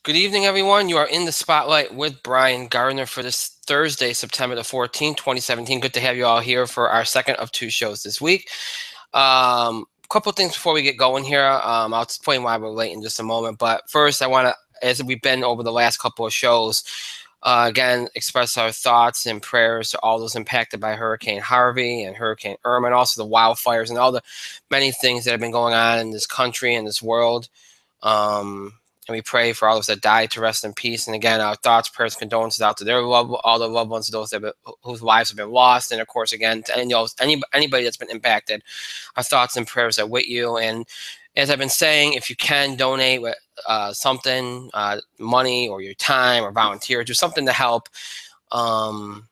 Good evening, everyone. You are in the spotlight with Brian Gardner for this Thursday, September the 14th, 2017. Good to have you all here for our second of two shows this week. Couple things before we get going here. I'll explain why we're late in just a moment. But first, I want to, as we've been over the last couple of shows, again, express our thoughts and prayers to all those impacted by Hurricane Harvey and Hurricane Irma, and also the wildfires and all the many things that have been going on in this country and this world. And we pray for all those that died to rest in peace. And again, our thoughts, prayers, condolences out to their all the loved ones, those that whose lives have been lost, and of course, again, to anybody that's been impacted. Our thoughts and prayers are with you. And as I've been saying, if you can donate with something, money or your time or volunteer, do something to help. To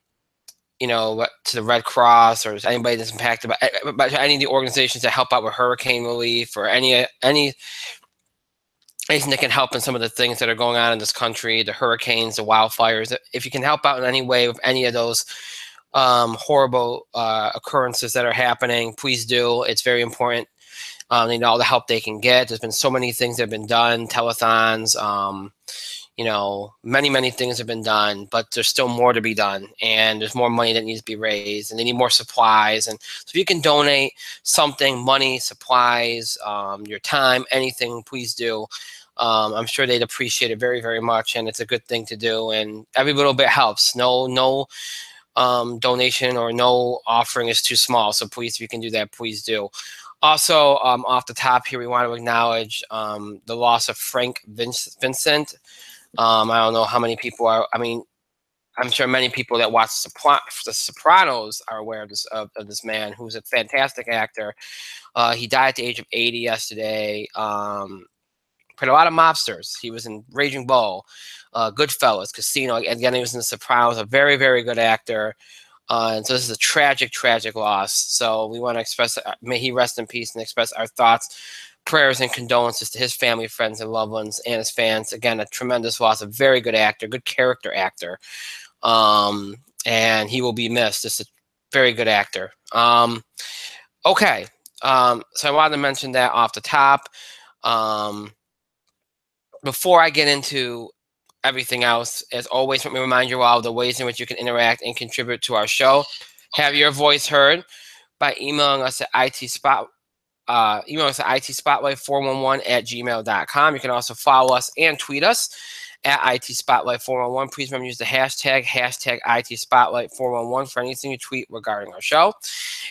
the Red Cross or anybody that's impacted by any of the organizations that help out with hurricane relief or anything that can help in some of the things that are going on in this country, the hurricanes, the wildfires. If you can help out in any way with any of those horrible occurrences that are happening, please do. It's very important. They need all the help they can get. There's been so many things that have been done, telethons, many things have been done, but there's still more to be done, and there's more money that needs to be raised, and they need more supplies. And so if you can donate something, money, supplies, your time, anything, please do. I'm sure they'd appreciate it very, very much, and it's a good thing to do, and every little bit helps. No donation or no offering is too small, so please, if you can do that, please do. Also, off the top here, we want to acknowledge the loss of Frank Vincent. I don't know how many people are. I mean, I'm sure many people that watch The Sopranos are aware of this man, who's a fantastic actor. He died at the age of 80 yesterday. Played a lot of mobsters. He was in Raging Bull, Goodfellas, Casino. Again, he was in The Sopranos. A very, very good actor. And so this is a tragic, tragic loss. So we want to express, may he rest in peace, and express our thoughts, prayers, and condolences to his family, friends, and loved ones, and his fans. Again, a tremendous loss. A very good actor, good character actor. And he will be missed. Just a very good actor. Okay. So I wanted to mention that off the top. Before I get into everything else, as always, let me remind you all of the ways in which you can interact and contribute to our show. Have your voice heard by emailing us at itspotlight411@gmail.com. You can also follow us and tweet us at itspotlight411. Please remember to use the hashtag itspotlight411 for anything you tweet regarding our show.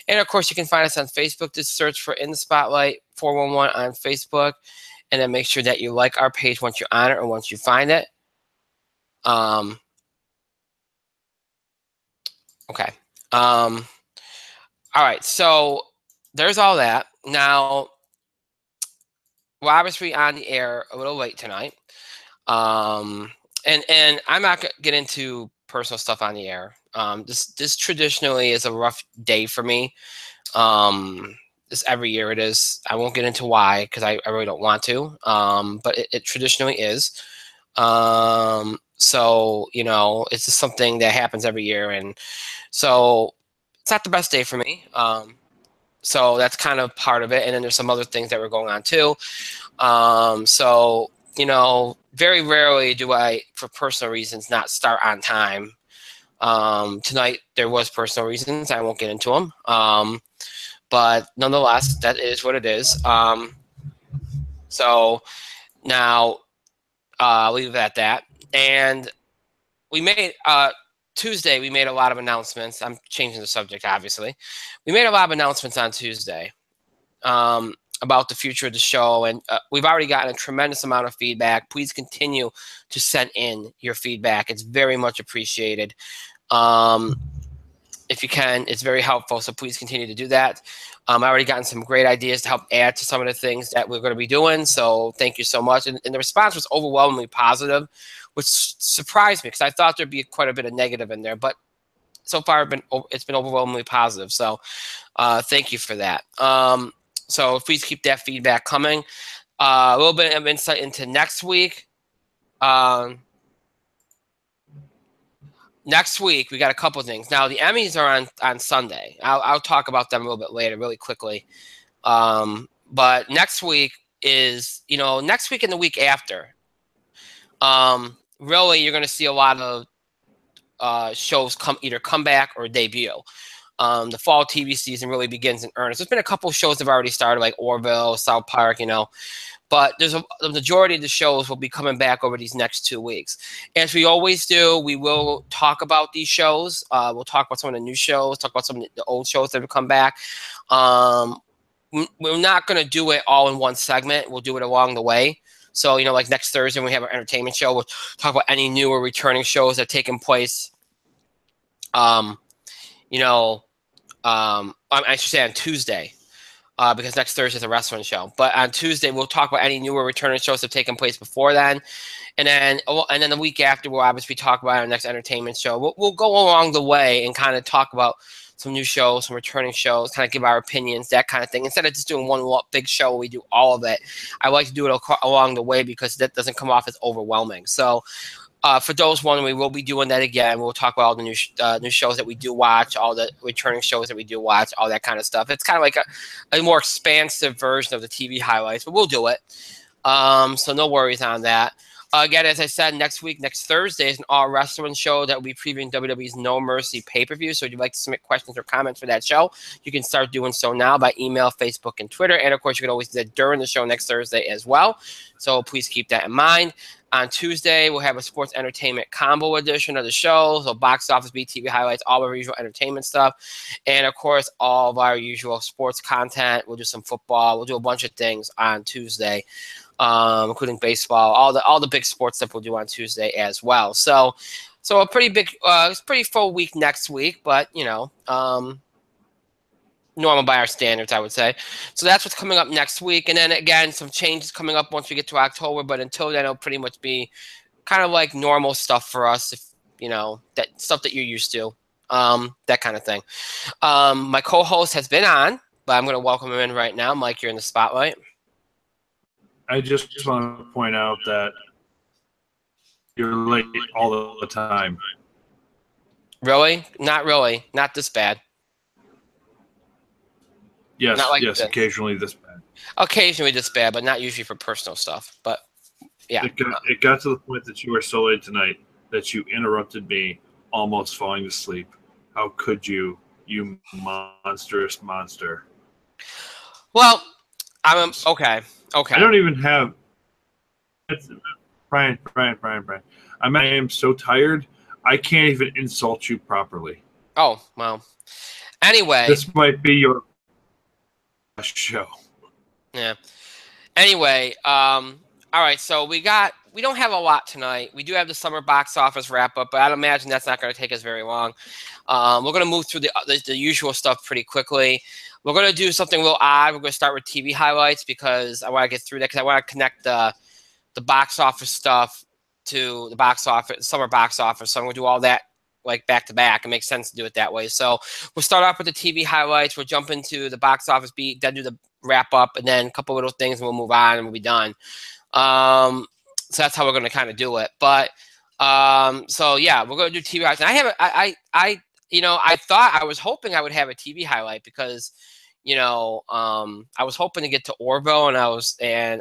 And of course, you can find us on Facebook. Just search for In the Spotlight 411 on Facebook. And then make sure that you like our page once you're on it or once you find it. Okay. All right. So there's all that. Now, we're obviously on the air a little late tonight. And I'm not going to get into personal stuff on the air. This traditionally is a rough day for me. This every year it is. I won't get into why, because I really don't want to. But it traditionally is. So, it's just something that happens every year. And so it's not the best day for me. So that's kind of part of it. And then there's some other things that were going on too. So, very rarely do I, for personal reasons, not start on time. Tonight there was personal reasons. I won't get into them. But nonetheless, that is what it is. So now I'll leave it at that. And we made Tuesday, we made a lot of announcements. I'm changing the subject, obviously. We made a lot of announcements on Tuesday about the future of the show. And we've already gotten a tremendous amount of feedback. Please continue to send in your feedback. It's very much appreciated. If you can, it's very helpful. So please continue to do that. I already gotten some great ideas to help add to some of the things that we're going to be doing. So thank you so much. And the response was overwhelmingly positive, which surprised me because I thought there'd be quite a bit of negative in there. But so far, it's been overwhelmingly positive. So thank you for that. So please keep that feedback coming. A little bit of insight into next week. Next week, we got a couple things. Now, the Emmys are on Sunday. I'll talk about them a little bit later, really quickly. But next week is, next week and the week after, Really, you're going to see a lot of shows either come back or debut. The fall TV season really begins in earnest. There's been a couple of shows that have already started, like Orville, South Park, but the majority of the shows will be coming back over these next 2 weeks. As we always do, we will talk about these shows. We'll talk about some of the new shows, talk about some of the old shows that have come back. We're not going to do it all in one segment. We'll do it along the way. So, like next Thursday, when we have our entertainment show, we'll talk about any new or returning shows that have taken place. I should say on Tuesday, because next Thursday is a wrestling show. But on Tuesday, we'll talk about any new or returning shows that have taken place before then. And then the week after, we'll obviously talk about our next entertainment show. We'll go along the way and kind of talk about some new shows, some returning shows, kind of give our opinions, that kind of thing. Instead of just doing one big show, we do all of it. I like to do it along the way because that doesn't come off as overwhelming. So for those one, we will be doing that again. We'll talk about all the new shows that we do watch, all the returning shows that we do watch, all that kind of stuff. It's kind of like a more expansive version of the TV highlights, but we'll do it. So no worries on that. Again, as I said, next Thursday, is an all-wrestling show that will be previewing WWE's No Mercy pay-per-view. So if you'd like to submit questions or comments for that show, you can start doing so now by email, Facebook, and Twitter. And, of course, you can always do that during the show next Thursday as well. So please keep that in mind. On Tuesday, we'll have a sports entertainment combo edition of the show. So box office, BTV highlights, all of our usual entertainment stuff. And, of course, all of our usual sports content. We'll do some football. We'll do a bunch of things on Tuesday. Including baseball, all the big sports stuff we'll do on Tuesday as well. So a pretty big, it's pretty full week next week, but normal by our standards, I would say. So that's what's coming up next week, and then again, some changes coming up once we get to October. But until then, it'll pretty much be kind of like normal stuff for us, if that stuff that you're used to, that kind of thing. My co-host has been on, but I'm going to welcome him in right now. Mike, you're in the spotlight. I just want to point out that you're late all the time. Really? Not really. Not this bad. Yes, yes, occasionally this bad. Occasionally this bad, but not usually for personal stuff. But yeah. It got to the point that you were so late tonight that you interrupted me almost falling asleep. How could you, you monstrous monster? Well, I'm okay. Okay. I don't even have Brian. I am so tired. I can't even insult you properly. Oh, well. Anyway. This might be your show. Yeah. Anyway, all right, so we don't have a lot tonight. We do have the summer box office wrap up, but I'd imagine that's not going to take us very long. We're going to move through the usual stuff pretty quickly. We're going to do something a little odd. We're going to start with TV highlights because I want to get through that because I want to connect the box office stuff to the summer box office. So I'm going to do all that like back to back. It makes sense to do it that way. So we'll start off with the TV highlights. We'll jump into the box office beat, then do the wrap up, and then a couple little things, and we'll move on and we'll be done. So that's how we're going to kind of do it. But so yeah, we're going to do TV highlights. And I was hoping I would have a TV highlight because, I was hoping to get to Orville and I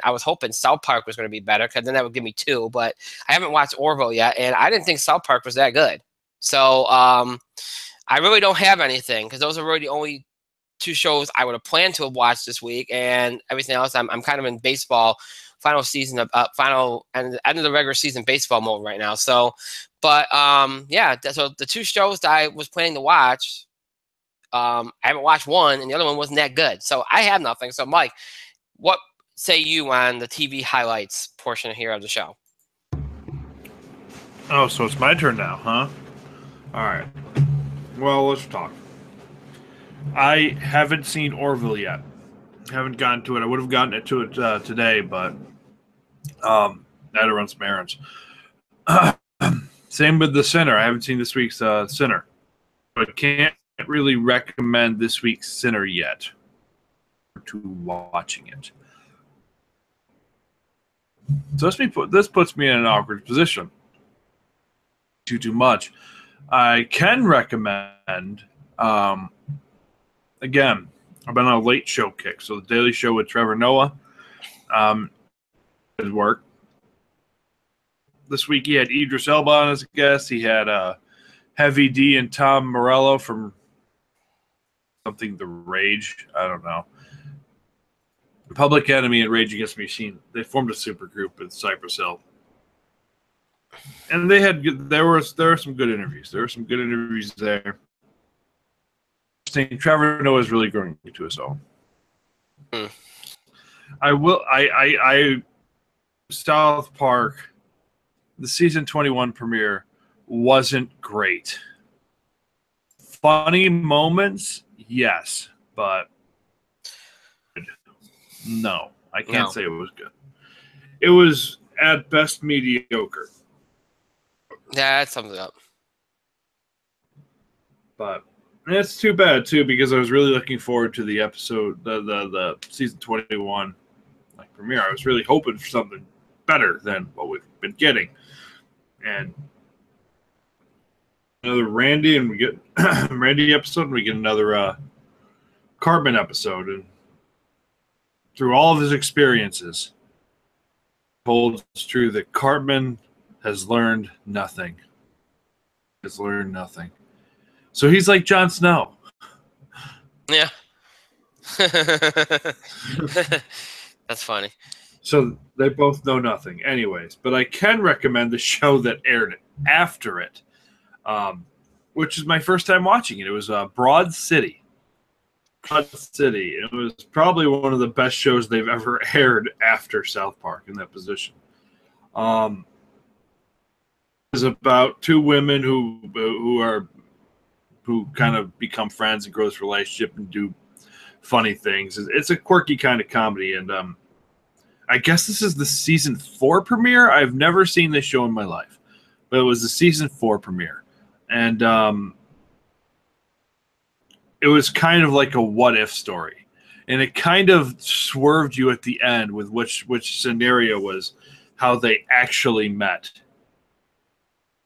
was hoping South Park was going to be better because then that would give me two, but I haven't watched Orville yet and I didn't think South Park was that good. So I really don't have anything because those are really the only two shows I would have planned to have watched this week, and everything else I'm kind of in baseball final season of final and end of the regular season baseball mode right now. So, but yeah, so the two shows that I was planning to watch, I haven't watched one, and the other one wasn't that good. So I have nothing. So Mike, what say you on the TV highlights portion here of the show? Oh, so it's my turn now, huh? All right. Well, let's talk. I haven't seen Orville yet. Haven't gotten to it. I would have gotten to it today, but I had to run some errands. Same with The Sinner. I haven't seen this week's Sinner, but can't really recommend this week's Sinner yet to watching it. So this puts me in an awkward position. Too much. I can recommend. Again, I've been on a late show kick. So the Daily Show with Trevor Noah, his work. this week he had Idris Elba on as a guest. He had Heavy D and Tom Morello from something The Rage. I don't know. Public Enemy and Rage Against the Machine. They formed a super group at Cypress Hill. And there were some good interviews. There were some good interviews there. Trevor Noah is really growing into his own. South Park, the season 21 premiere wasn't great. Funny moments, yes, but no, I can't say it was good. It was at best mediocre. Yeah, that sums it up. But it's too bad too, because I was really looking forward to the episode, the season 21 premiere. I was really hoping for something better than what we've been getting, and another Randy, and we get Randy episode, and we get another Cartman episode, and through all of his experiences, holds true that Cartman has learned nothing. So he's like Jon Snow. Yeah. That's funny. So they both know nothing. Anyways, but I can recommend the show that aired after it, which is my first time watching it. It was Broad City. It was probably one of the best shows they've ever aired after South Park in that position. It's about two women who kind of become friends and grow this relationship and do funny things. It's a quirky kind of comedy, and I guess this is the season 4 premiere. I've never seen this show in my life, but it was the season 4 premiere, and it was kind of like a what-if story, and it kind of swerved you at the end with which scenario was how they actually met.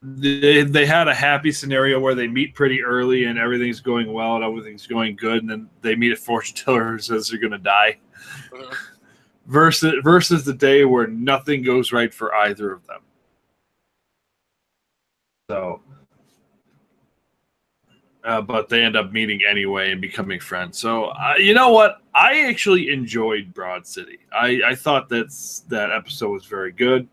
They had a happy scenario where they meet pretty early and everything's going well and everything's going good, and then they meet a fortune teller who says they're going to die. Versus the day where nothing goes right for either of them. So, but they end up meeting anyway and becoming friends. So, you know what? I actually enjoyed Broad City. I thought that episode was very good.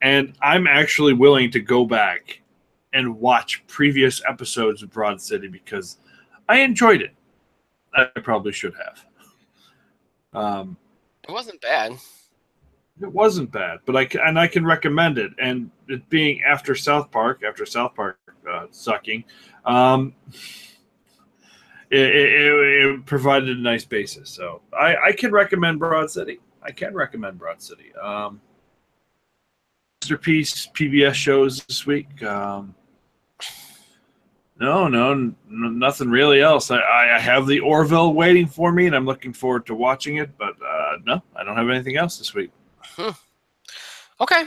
And I'm actually willing to go back and watch previous episodes of Broad City because I enjoyed it. I probably should have. It wasn't bad. It wasn't bad, but I can recommend it. And it being after South Park sucking, it provided a nice basis. So I can recommend Broad City. Masterpiece PBS shows this week. No, nothing really else. I have the Orville waiting for me, and I'm looking forward to watching it. But no, I don't have anything else this week. Okay,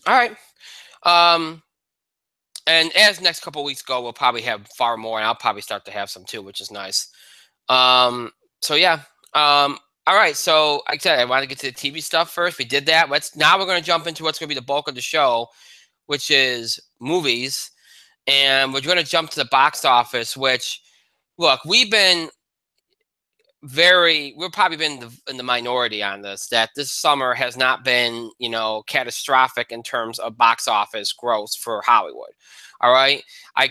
all right. And as next couple of weeks go, we'll probably have far more, and I'll probably start to have some too, which is nice. So yeah. All right, so like I said, I want to get to the TV stuff first. We did that. Now we're going to jump into what's going to be the bulk of the show, which is movies. And we're going to jump to the box office, which, look, we've probably been in the minority on this, that this summer has not been, catastrophic in terms of box office growth for Hollywood. All right. I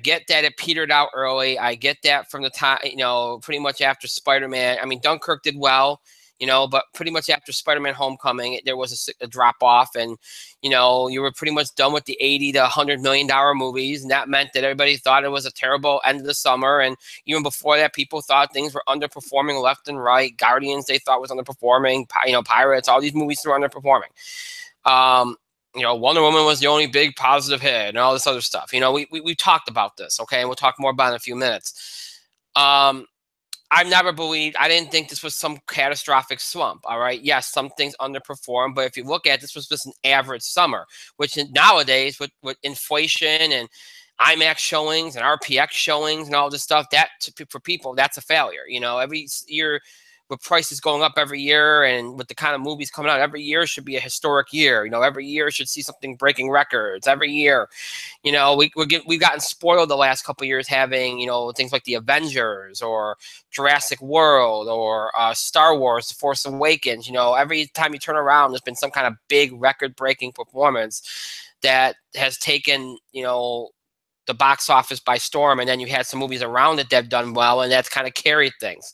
get that it petered out early. I get that from the time, pretty much after Spider-Man. I mean, Dunkirk did well, but pretty much after Spider-Man Homecoming, there was a drop off, and, you were pretty much done with the $80 to $100 million movies. And that meant that everybody thought it was a terrible end of the summer. And even before that, people thought things were underperforming left and right. Guardians, they thought was underperforming, Pirates, all these movies were underperforming. Wonder Woman was the only big positive hit and all this other stuff. We talked about this, okay? And we'll talk more about it in a few minutes. I didn't think this was some catastrophic slump, all right? Yes, some things underperformed, but if you look at it, this was just an average summer, which nowadays with inflation and IMAX showings and RPX showings and all this stuff, that for people, that's a failure. Every year with prices going up every year and with the kind of movies coming out, every year should be a historic year. You know, every year should see something breaking records. Every year, you know, we've gotten spoiled the last couple of years having, you know, things like the Avengers or Jurassic World or Star Wars, The Force Awakens. You know, every time you turn around, there's been some kind of big record-breaking performance that has taken, you know, the box office by storm, and then you had some movies around it that have done well, and that's kind of carried things.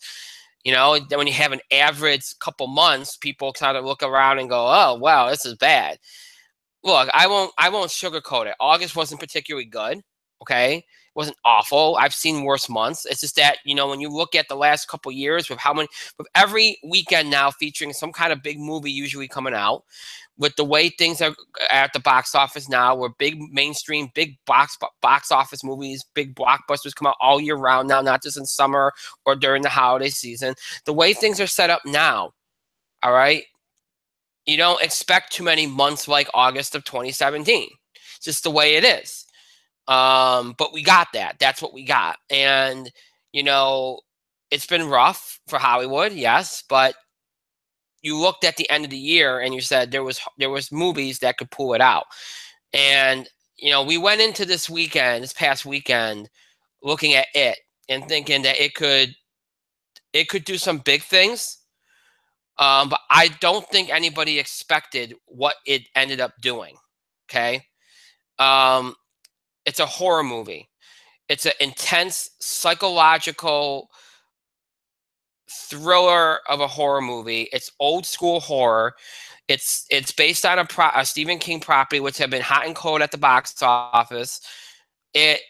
You know, then when you have an average couple months, people kind of look around and go, "Oh, wow, this is bad." Look, I won't sugarcoat it. August wasn't particularly good. Okay, it wasn't awful. I've seen worse months. It's just that, you know, when you look at the last couple years with with every weekend now featuring some kind of big movie usually coming out, with the way things are at the box office now, where big mainstream, big box office movies, big blockbusters come out all year round now, not just in summer or during the holiday season. The way things are set up now, all right, you don't expect too many months like August of 2017. It's just the way it is. But we got that. That's what we got. And, you know, it's been rough for Hollywood, yes, but you looked at the end of the year and you said there was movies that could pull it out. And, you know, we went into this past weekend, looking at it and thinking that it could do some big things. But I don't think anybody expected what it ended up doing. Okay. It's a horror movie. It's an intense psychological thriller of a horror movie. It's old school horror. It's based on a Stephen King property, which had been hot and cold at the box office. It,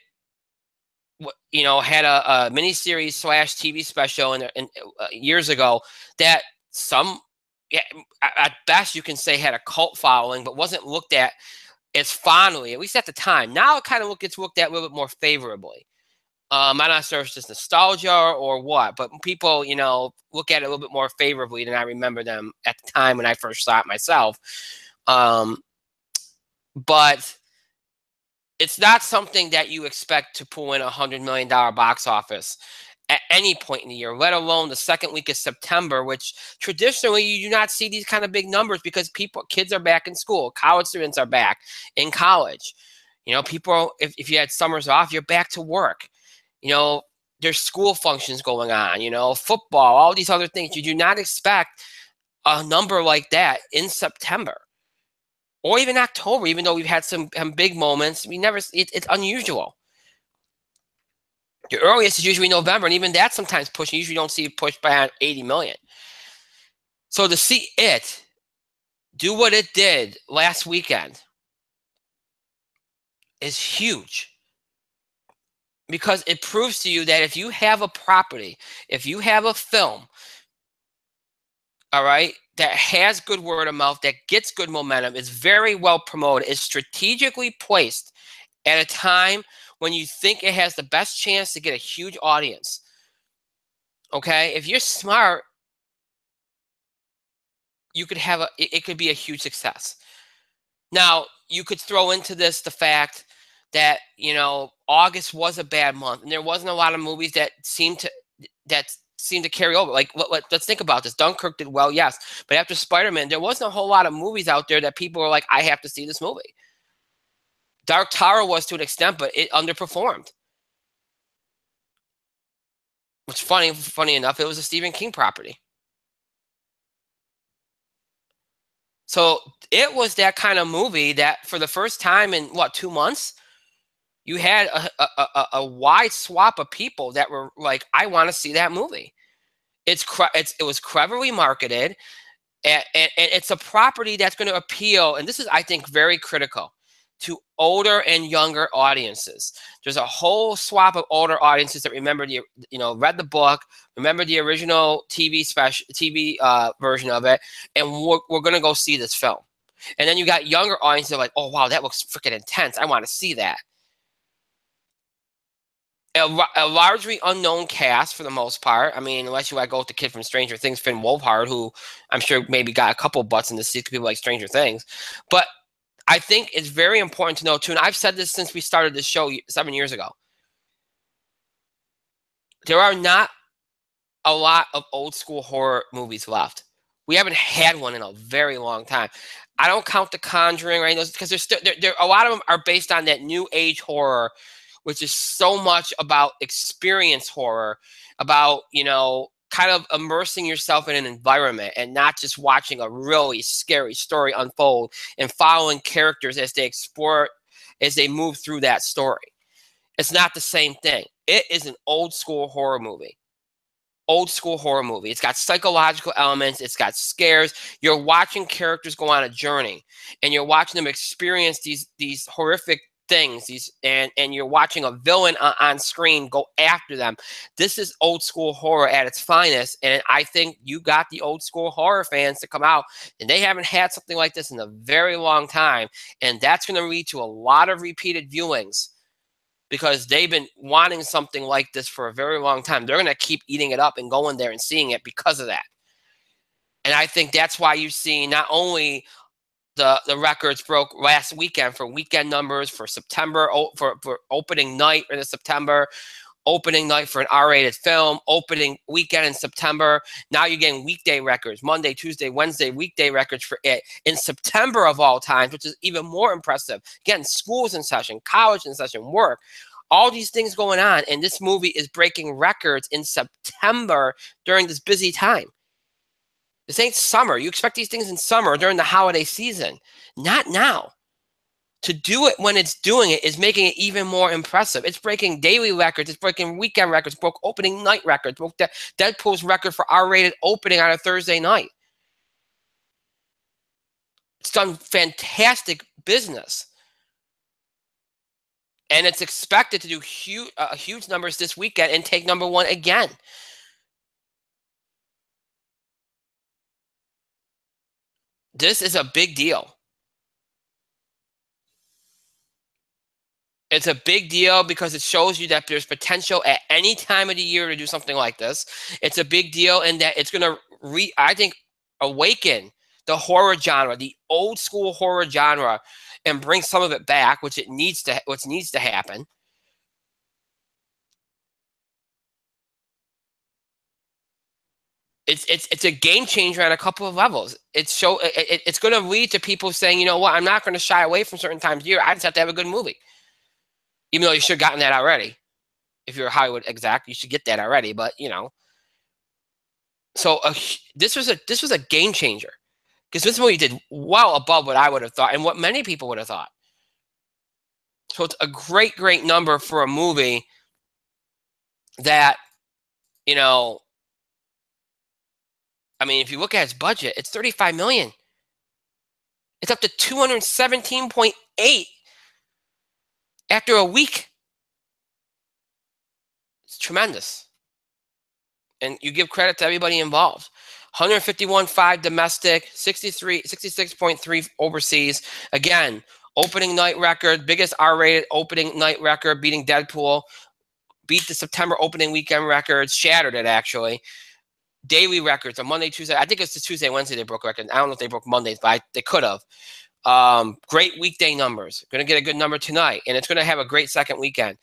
you know, had a miniseries / TV special in years ago that at best you can say had a cult following, but wasn't looked at as fondly, at least at the time. Now it kind of gets looked at a little bit more favorably. I'm not sure if it's just nostalgia or what, but people, you know, look at it a little bit more favorably than I remember them at the time when I first saw it myself. But it's not something that you expect to pull in $100 million box office at any point in the year, let alone the second week of September, which traditionally you do not see these kind of big numbers because kids are back in school, college students are back in college. You know, people, if you had summers off, you're back to work. You know, there's school functions going on, you know, football, all these other things. You do not expect a number like that in September or even October, even though we've had some big moments. It's unusual. The earliest is usually November, and even that's sometimes pushing. You usually don't see it pushed by 80 million. So to see it do what it did last weekend is huge. Because it proves to you that if you have a property, if you have a film, all right, that has good word of mouth, that gets good momentum, is very well promoted, is strategically placed at a time when you think it has the best chance to get a huge audience. Okay, if you're smart, you could have it could be a huge success. Now, you could throw into this the fact that, you know, August was a bad month and there wasn't a lot of movies that seemed to carry over. Like, let's think about this. Dunkirk did well, yes, but after Spider-Man, there wasn't a whole lot of movies out there that people were like, I have to see this movie. Dark Tower was to an extent, but it underperformed. Which, funny enough, it was a Stephen King property. So it was that kind of movie that for the first time in, 2 months, you had a wide swath of people that were like, I want to see that movie. It was cleverly marketed, and it's a property that's going to appeal, and this is, I think, very critical, to older and younger audiences. There's a whole swath of older audiences that remember read the book, remember the original TV version of it, and we're going to go see this film. And then you got younger audiences that are like, oh wow, that looks freaking intense. I want to see that. A largely unknown cast for the most part. I mean, unless you go with the kid from Stranger Things, Finn Wolfhard, who I'm sure maybe got a couple butts in the seat because people like Stranger Things. But I think it's very important to know, too, and I've said this since we started this show 7 years ago. There are not a lot of old school horror movies left. We haven't had one in a very long time. I don't count The Conjuring, right? Because there's still a lot of them are based on that new age horror, which is so much about experience horror, about, you know, kind of immersing yourself in an environment and not just watching a really scary story unfold and following characters as they explore, as they move through that story. It's not the same thing. It is an old school horror movie. Old school horror movie. It's got psychological elements. It's got scares. You're watching characters go on a journey, and you're watching them experience these horrific things. And you're watching a villain on screen go after them. This is old school horror at its finest, and I think you got the old school horror fans to come out, and they haven't had something like this in a very long time, and that's going to lead to a lot of repeated viewings, because they've been wanting something like this for a very long time. They're going to keep eating it up and going there and seeing it because of that. And I think that's why you've seen not only the records broke last weekend for weekend numbers for September, for opening night in September, opening night for an R-rated film, opening weekend in September. Now you're getting weekday records, Monday, Tuesday, Wednesday, weekday records for it in September of all times, which is even more impressive. Again, school's in session, college in session, work, all these things going on. And this movie is breaking records in September during this busy time. This ain't summer. You expect these things in summer during the holiday season, not now. To do it when it's doing it is making it even more impressive. It's breaking daily records. It's breaking weekend records. Broke opening night records. Broke Deadpool's record for R-rated opening on a Thursday night. It's done fantastic business. And it's expected to do huge numbers this weekend and take number one again. This is a big deal. It's a big deal because it shows you that there's potential at any time of the year to do something like this. It's a big deal in that it's going to, I think, awaken the horror genre, the old school horror genre, and bring some of it back, which needs to happen. It's a game changer on a couple of levels. It's going to lead to people saying, you know what, I'm not going to shy away from certain times of year. I just have to have a good movie. Even though you should have gotten that already. If you're a Hollywood exec, you should get that already. But, you know. So this was a game changer. Because this movie did well above what I would have thought and what many people would have thought. So it's a great, great number for a movie that, you know, I mean, if you look at its budget, it's $35 million. It's up to 217.8 after a week. It's tremendous. And you give credit to everybody involved. 151.5 domestic, 66.3 overseas. Again, opening night record, biggest R-rated opening night record, beating Deadpool. Beat the September opening weekend record, shattered it actually. Daily records on Monday, Tuesday. I think it's the Tuesday, Wednesday they broke record. I don't know if they broke Mondays, but they could have. Great weekday numbers. Going to get a good number tonight, and it's going to have a great second weekend.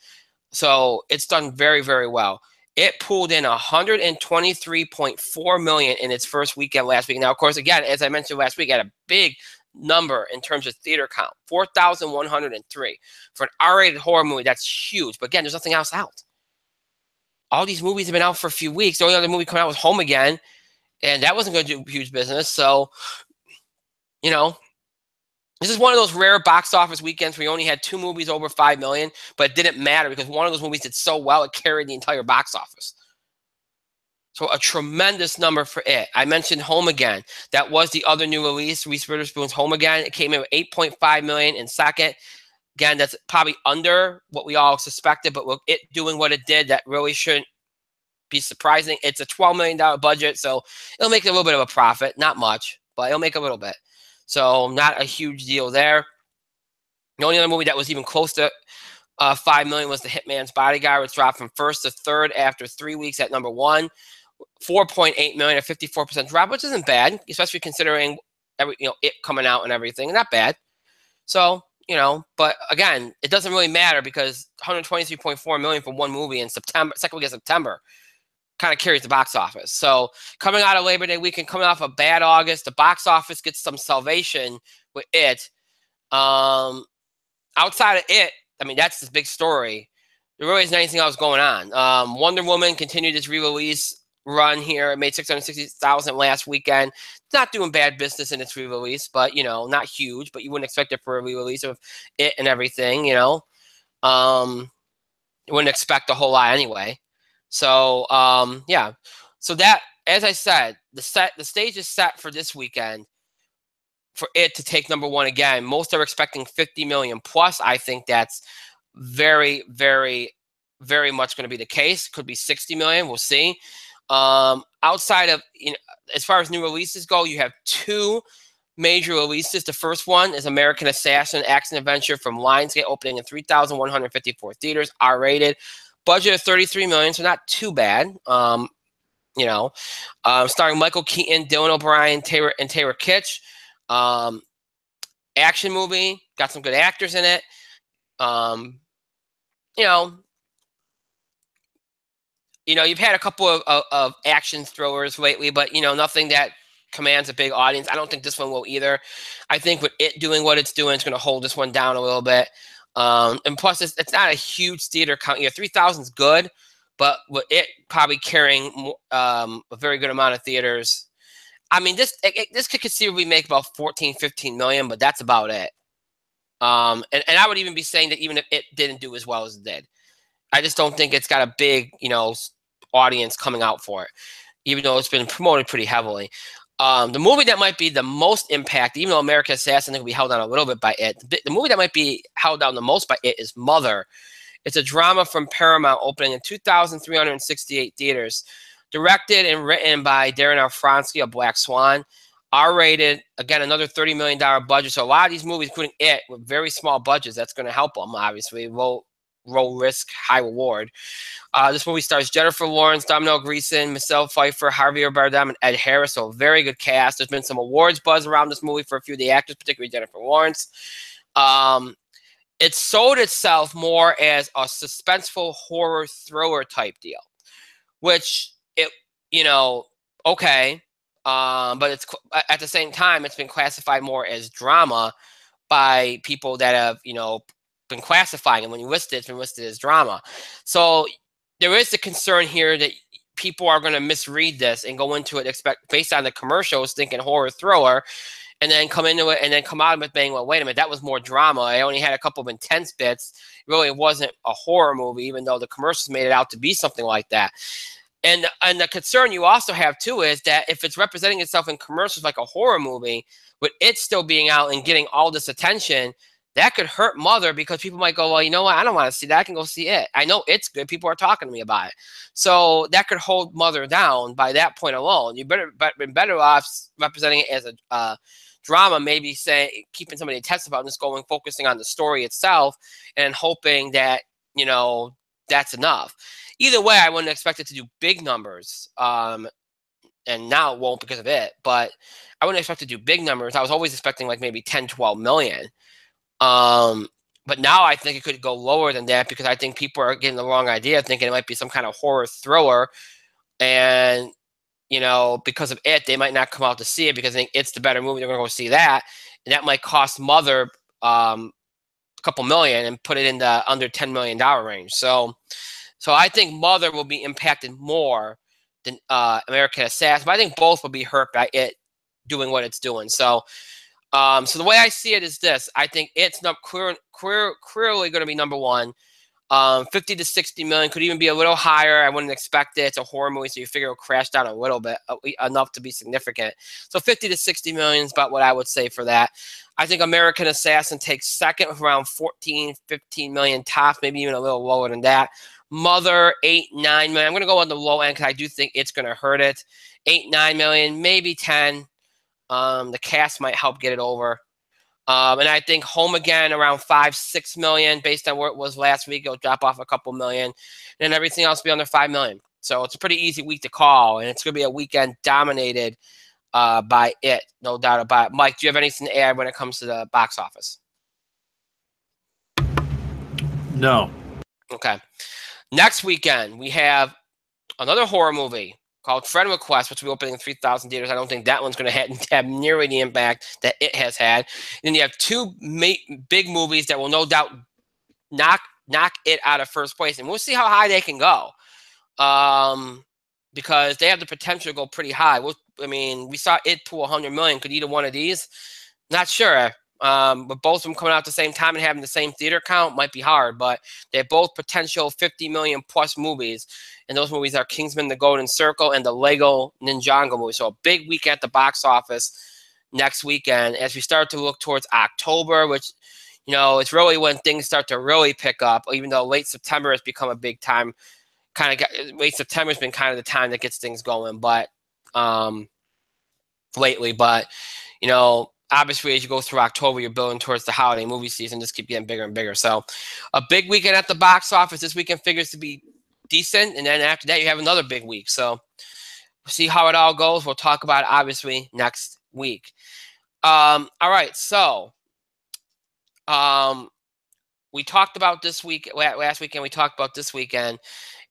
So it's done very, very well. It pulled in $123.4 million in its first weekend last week. Now, of course, again, as I mentioned last week, it had a big number in terms of theater count, 4,103. For an R-rated horror movie, that's huge. But again, there's nothing else out. All these movies have been out for a few weeks. The only other movie coming out was Home Again, and that wasn't going to do huge business. So, you know, this is one of those rare box office weekends where you only had two movies over $5 million, but it didn't matter because one of those movies did so well, it carried the entire box office. So a tremendous number for it. I mentioned Home Again. That was the other new release, Reese Witherspoon's Home Again. It came in with $8.5 million in second. Again, that's probably under what we all suspected, but it doing what it did, that really shouldn't be surprising. It's a $12 million budget, so it'll make a little bit of a profit. Not much, but it'll make a little bit. So not a huge deal there. The only other movie that was even close to $5 million was The Hitman's Bodyguard, which dropped from first to third after 3 weeks at number one. $4.8 million, a 54% drop, which isn't bad, especially considering it coming out and everything. Not bad. So, but again, it doesn't really matter because $123.4 million for one movie in September, second week of September. kind of carries the box office. So coming out of Labor Day weekend, coming off a bad August, the box office gets some salvation with it. Outside of it, I mean, that's the big story. There really isn't anything else going on. Wonder Woman continued its re-release run here. It made $660,000 last weekend. It's not doing bad business in its re-release, but, you know, not huge, but you wouldn't expect it for a re-release of it and everything, you know. You wouldn't expect a whole lot anyway. So, yeah. So that, as I said, the stage is set for this weekend for it to take number one again. Most are expecting 50 million plus. I think that's very, very, very much going to be the case. Could be 60 million. We'll see. Outside of, you know, as far as new releases go, you have two major releases. The first one is American Assassin Action Adventure from Lionsgate, opening in 3,154 theaters, R-rated. Budget of 33 million, so not too bad. You know, starring Michael Keaton, Dylan O'Brien, Taylor Kitsch. Action movie, got some good actors in it. You know, you've had a couple of action thrillers lately, but, you know, nothing that commands a big audience. I don't think this one will either. I think with it doing what it's doing, it's going to hold this one down a little bit. And plus, it's not a huge theater count. You know, 3,000 is good, but with it probably carrying a very good amount of theaters. I mean, this could conceivably make about 14, 15 million, but that's about it. And I would even be saying that even if it didn't do as well as it did, I just don't think it's got a big, you know, audience coming out for it, even though it's been promoted pretty heavily. The movie that might be the most impact, even though American Assassin will be held down a little bit by it, the movie that might be held down the most by it is Mother. It's a drama from Paramount, opening in 2,368 theaters. Directed and written by Darren Aronofsky of Black Swan. R-rated, again, another $30 million budget. So a lot of these movies, including it, with very small budgets, that's going to help them, obviously. Low risk, high reward. This movie stars Jennifer Lawrence, Domhnall Gleeson, Michelle Pfeiffer, Javier Bardem, and Ed Harris. So a very good cast. There's been some awards buzz around this movie for a few of the actors, particularly Jennifer Lawrence. It sold itself more as a suspenseful horror thriller type deal, which it, you know, okay. But it's at the same time, it's been classified more as drama by people that have, you know, been classifying it. When you list it, it's been listed as drama. So there is the concern here that people are going to misread this and go into it based on the commercials thinking horror thriller, and then come into it and then come out of it being, well, wait a minute, that was more drama. I only had a couple of intense bits. Really, it wasn't a horror movie, even though the commercials made it out to be something like that. And the concern you also have, too, is that if it's representing itself in commercials like a horror movie, with it still being out and getting all this attention, that could hurt Mother, because people might go, well, you know what? I don't want to see that. I can go see it. I know it's good. People are talking to me about it. So that could hold Mother down by that point alone. You been better off representing it as a drama, maybe keeping somebody to test about and just focusing on the story itself and hoping that, you know, that's enough. Either way, I wouldn't expect it to do big numbers. And now it won't because of it, but I wouldn't expect it to do big numbers. I was always expecting like maybe 10, 12 million. But now I think it could go lower than that, because I think people are getting the wrong idea, thinking it might be some kind of horror thriller. And, you know, because of it, they might not come out to see it because they think it's the better movie. They're going to go see that. And that might cost Mother a couple million and put it in the under $10 million range. So I think Mother will be impacted more than American Assassin. But I think both will be hurt by it doing what it's doing. So the way I see it is this. I think it's not clearly going to be number one. 50 to 60 million, could even be a little higher. I wouldn't expect it. It's a horror movie, so you figure it'll crash down a little bit, enough to be significant. So 50 to 60 million is about what I would say for that. I think American Assassin takes second with around 14, 15 million tops, maybe even a little lower than that. Mother, 8, 9 million. I'm going to go on the low end because I do think it's going to hurt it. 8, 9 million, maybe 10. The cast might help get it over. And I think Home Again around 5, 6 million based on where it was last week. It'll drop off a couple million. And everything else will be under 5 million. So it's a pretty easy week to call. And it's going to be a weekend dominated by it, no doubt about it. Mike, do you have anything to add when it comes to the box office? No. Okay. Next weekend, we have another horror movie called Friend Request, which will be opening in 3,000 theaters. I don't think that one's going to have nearly the impact that it has had. And then you have two big movies that will no doubt knock it out of first place, and we'll see how high they can go. Because they have the potential to go pretty high. I mean, we saw it pull 100 million. Could either one of these? Not sure. But both of them coming out at the same time and having the same theater count might be hard. But they're both potential 50 million plus movies, and those movies are Kingsman: The Golden Circle and the Lego Ninjago movie. So a big week at the box office next weekend as we start to look towards October, which, you know, it's really when things start to really pick up. Even though late September has become a big time. Late September's been kind of the time that gets things going, but lately. But, you know, obviously as you go through October, you're building towards the holiday movie season, just keep getting bigger and bigger. So a big weekend at the box office. This weekend figures to be decent, and then after that you have another big week. So we'll see how it all goes. We'll talk about it obviously next week. All right, so we talked about this week, last weekend. We talked about this weekend.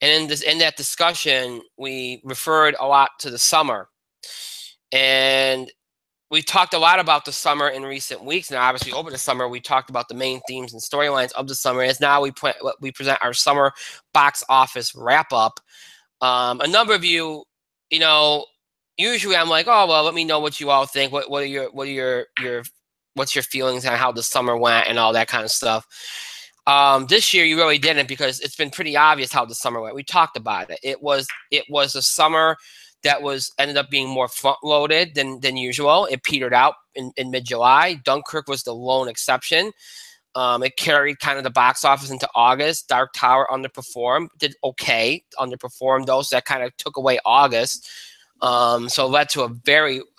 And in that discussion, we referred a lot to the summer. And we talked a lot about the summer in recent weeks. And obviously over the summer, we talked about the main themes and storylines of the summer. As now we present our summer box office wrap up. A number of you, you know, usually I'm like, oh, well, let me know what you all think. What's your feelings on how the summer went and all that kind of stuff. This year you really didn't, because it's been pretty obvious how the summer went. We talked about it. It was a summer that ended up being more front loaded than usual. It petered out in mid-July. Dunkirk was the lone exception. It carried kind of the box office into August. Dark Tower underperformed, did okay, underperformed though, so that kind of took away August. So it led to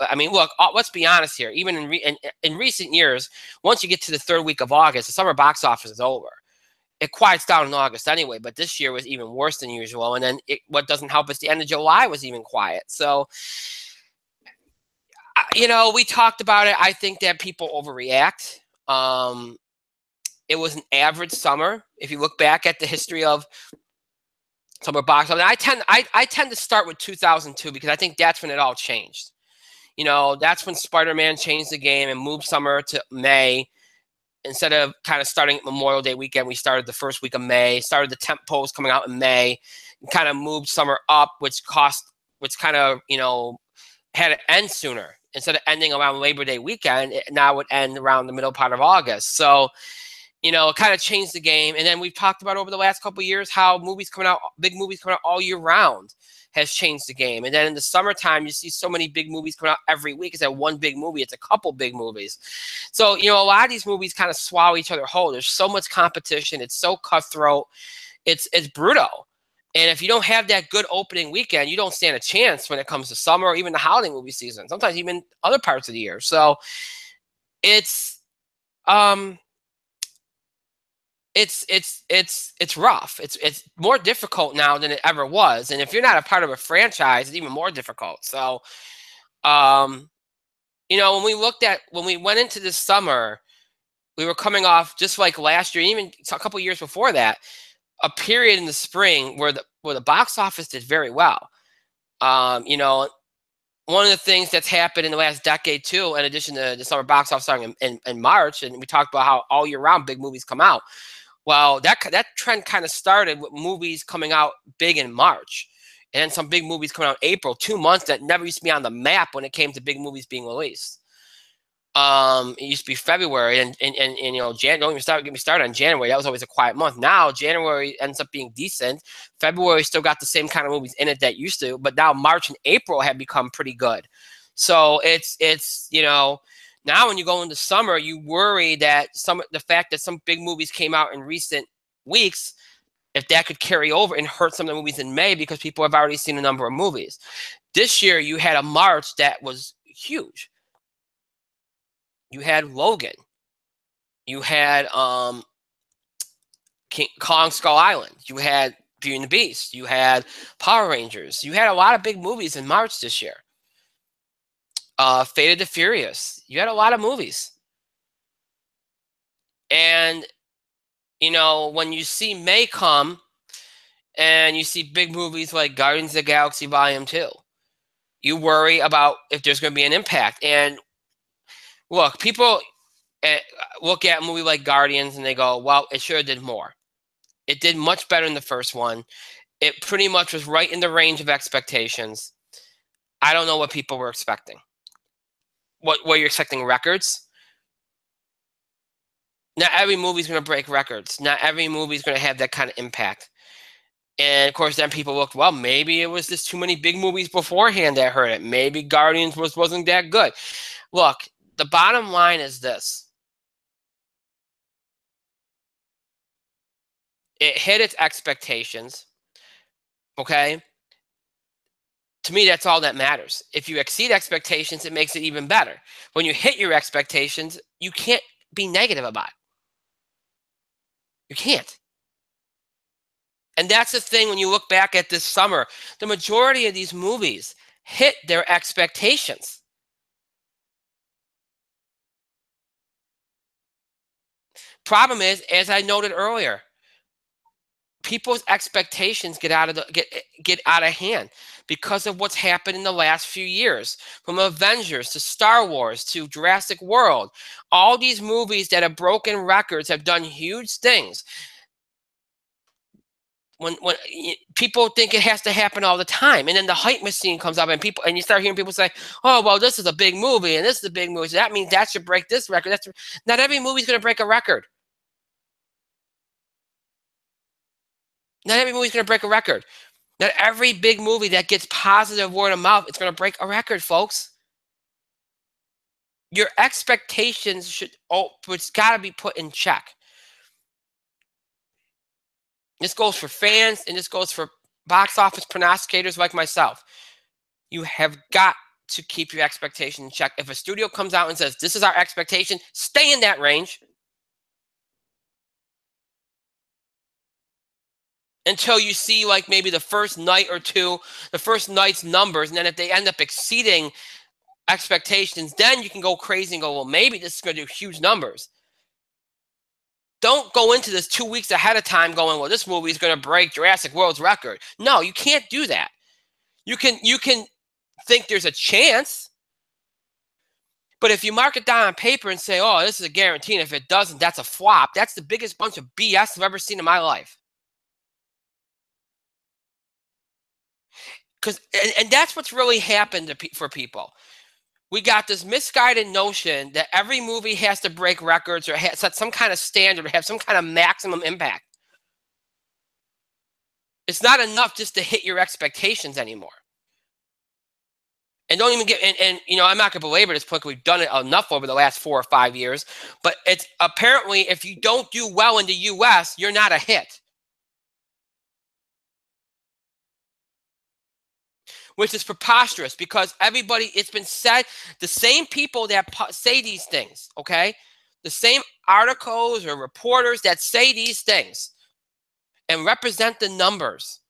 I mean, look, let's be honest here. Even in recent years, once you get to the third week of August, the summer box office is over. It quiets down in August anyway, but this year was even worse than usual. And then what doesn't help is the end of July was even quiet. So, you know, we talked about it. I think that people overreact. It was an average summer. If you look back at the history of summer box office, I tend to start with 2002 because I think that's when it all changed. You know, that's when Spider-Man changed the game and moved summer to May. Instead of kind of starting at Memorial Day weekend, we started the first week of May, started the temp post coming out in May, and kind of moved summer up, which kind of, you know, had to end sooner. Instead of ending around Labor Day weekend, it now would end around the middle part of August. So, you know, it kind of changed the game. And then we've talked about over the last couple of years how big movies coming out all year round has changed the game. And then in the summertime, you see so many big movies coming out every week. It's not one big movie, it's a couple big movies. So, you know, a lot of these movies kind of swallow each other whole. There's so much competition. It's so cutthroat. It's brutal. And if you don't have that good opening weekend, you don't stand a chance when it comes to summer or even the holiday movie season, sometimes even other parts of the year. So it's rough. It's more difficult now than it ever was. And if you're not a part of a franchise, it's even more difficult. So, you know, when we went into this summer, we were coming off, just like last year, even a couple of years before that, a period in the spring where the box office did very well. You know, one of the things that's happened in the last decade too, in addition to the summer box office starting in March, and we talked about how all year round big movies come out. Well, that trend kind of started with movies coming out big in March, and then some big movies coming out in April. 2 months that never used to be on the map when it came to big movies being released. It used to be February, and you know, don't even get me started on January. That was always a quiet month. Now January ends up being decent. February still got the same kind of movies in it that used to, but now March and April have become pretty good. So it's you know, now when you go into summer, you worry that the fact that some big movies came out in recent weeks, if that could carry over and hurt some of the movies in May because people have already seen a number of movies. This year you had a March that was huge. You had Logan. You had Kong Skull Island. You had Beauty and the Beast. You had Power Rangers. You had a lot of big movies in March this year. Fate of the Furious. You had a lot of movies. And, you know, when you see May come and you see big movies like Guardians of the Galaxy Volume 2. You worry about if there's going to be an impact. And look, people look at a movie like Guardians and they go, well, it sure did more. It did much better than the first one. It pretty much was right in the range of expectations. I don't know what people were expecting. What were you expecting? Records? Not every movie's going to break records. Not every movie's going to have that kind of impact. And of course, then people looked, well, maybe it was just too many big movies beforehand that hurt it. Maybe Guardians wasn't that good. Look, the bottom line is this. It hit its expectations. Okay? To me, that's all that matters. If you exceed expectations, it makes it even better. When you hit your expectations, you can't be negative about it. You can't. And that's the thing when you look back at this summer, the majority of these movies hit their expectations. Problem is, as I noted earlier, people's expectations get out of hand because of what's happened in the last few years, from Avengers to Star Wars to Jurassic World. All these movies that have broken records have done huge things. When people think it has to happen all the time, and then the hype machine comes up, and you start hearing people say, "Oh, well, this is a big movie, and this is a big movie, so that means that should break this record." Not every movie's going to break a record. Not every movie's going to break a record. Not every big movie that gets positive word of mouth is going to break a record, folks. Your expectations it's got to be put in check. This goes for fans, and this goes for box office prognosticators like myself. You have got to keep your expectations in check. If a studio comes out and says, this is our expectation, stay in that range until you see like maybe the first night or two, the first night's numbers, and then if they end up exceeding expectations, then you can go crazy and go, well, maybe this is going to do huge numbers. Don't go into this 2 weeks ahead of time going, well, this movie is going to break Jurassic World's record. No, you can't do that. You can think there's a chance, but if you mark it down on paper and say, oh, this is a guarantee, and if it doesn't, that's a flop, that's the biggest bunch of BS I've ever seen in my life. And that's what's really happened for people. We got this misguided notion that every movie has to break records or set some kind of standard or have some kind of maximum impact. It's not enough just to hit your expectations anymore. And don't even get, and you know, I'm not going to belabor this point. We've done it enough over the last 4 or 5 years. But it's apparently, if you don't do well in the U.S., you're not a hit. Which is preposterous because everybody, it's been said, the same people that say these things, okay? The same articles or reporters that say these things and represent the numbers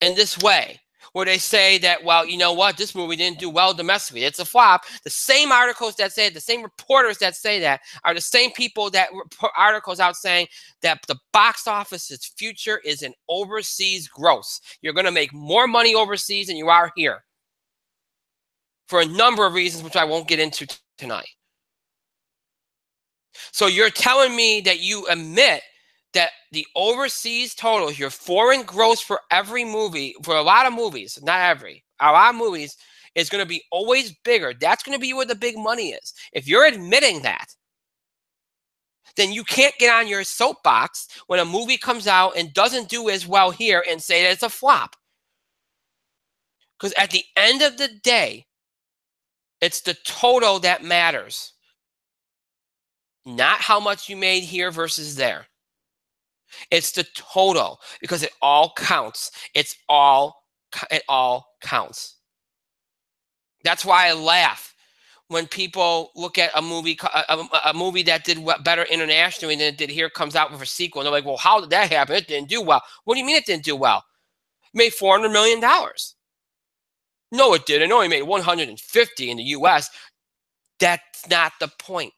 in this way, where they say that, well, you know what, this movie didn't do well domestically, it's a flop. The same articles that say it, the same reporters that say that are the same people that put articles out saying that the box office's future is in overseas gross. You're going to make more money overseas than you are here for a number of reasons, which I won't get into tonight. So you're telling me that you admit that the overseas totals, your foreign gross for every movie, for a lot of movies, not every, a lot of movies, is going to be always bigger. That's going to be where the big money is. If you're admitting that, then you can't get on your soapbox when a movie comes out and doesn't do as well here and say that it's a flop. Because at the end of the day, it's the total that matters. Not how much you made here versus there. It's the total, because it all counts. It all counts. That's why I laugh when people look at a movie that did better internationally than it did here, comes out with a sequel, and they're like, well, how did that happen? It didn't do well. What do you mean it didn't do well? It made $400 million. No, it didn't. It only made 150 in the U.S. That's not the point.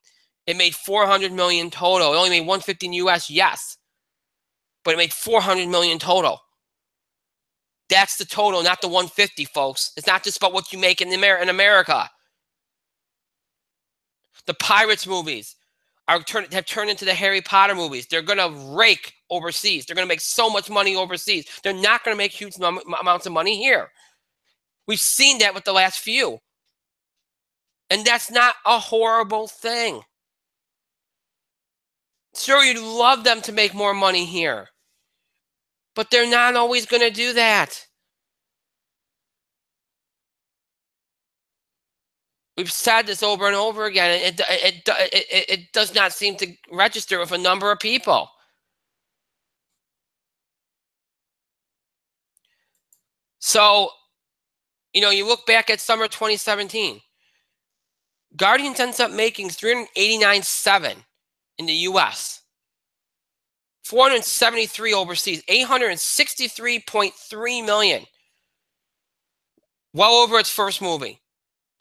It made 400 million total. It only made 150 in the U.S., yes. But it made 400 million total. That's the total, not the 150, folks. It's not just about what you make in America. The Pirates movies have turned into the Harry Potter movies. They're going to rake overseas. They're going to make so much money overseas. They're not going to make huge amounts of money here. We've seen that with the last few. And that's not a horrible thing. Sure, you'd love them to make more money here. But they're not always going to do that. We've said this over and over again. It does not seem to register with a number of people. So, you know, you look back at summer 2017. Guardians ends up making $389.7 in the U.S., 473 overseas, $863.3 million. Well over its first movie.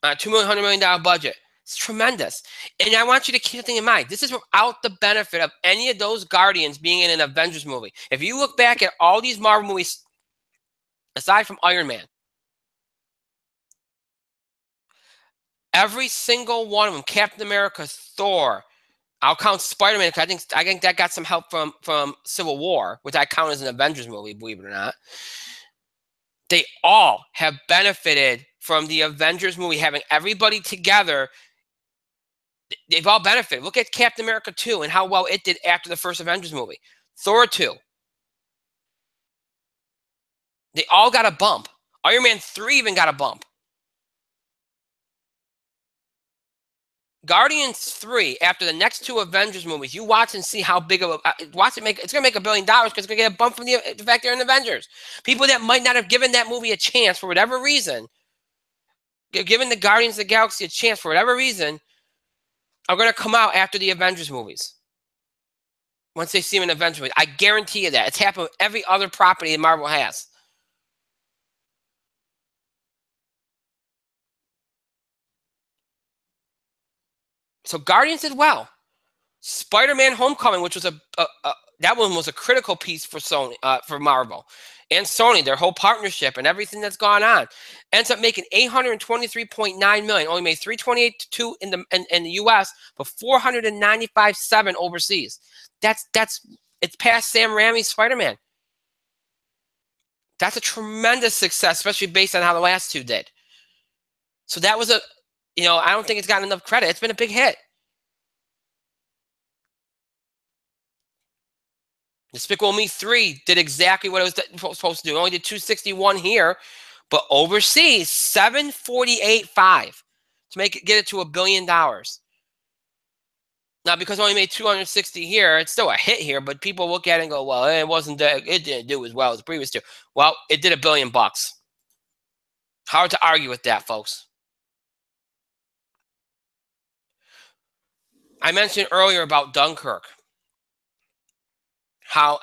$200 million budget. It's tremendous. And I want you to keep something in mind. This is without the benefit of any of those Guardians being in an Avengers movie. If you look back at all these Marvel movies, aside from Iron Man, every single one of them, Captain America, Thor, I'll count Spider-Man because I think that got some help from Civil War, which I count as an Avengers movie, believe it or not. They all have benefited from the Avengers movie, having everybody together. They've all benefited. Look at Captain America 2 and how well it did after the first Avengers movie. Thor 2. They all got a bump. Iron Man 3 even got a bump. Guardians 3, after the next two Avengers movies, you watch and see how big of a watch it make. It's gonna make $1 billion because it's gonna get a bump from the fact they're in Avengers. People that might not have given that movie a chance for whatever reason, given the Guardians of the Galaxy a chance for whatever reason, are gonna come out after the Avengers movies. Once they see them in Avengers movies, I guarantee you that. It's happened with every other property that Marvel has. So Guardians did well. Spider-Man: Homecoming, which was that one was a critical piece for Sony, for Marvel, and Sony, their whole partnership and everything that's gone on, ends up making $823.9 million. Only made $328.2 in the U.S., but $495.7 overseas. It's past Sam Raimi's Spider-Man. That's a tremendous success, especially based on how the last two did. So that was I don't think it's gotten enough credit. It's been a big hit. Despicable Me 3 did exactly what it was supposed to do. It only did 261 here, but overseas, 748.5 to get it to $1 billion. Now, because it only made 260 here, it's still a hit here, but people look at it and go, well, it didn't do as well as the previous two. Well, it did $1 billion. Hard to argue with that, folks. I mentioned earlier about Dunkirk. How,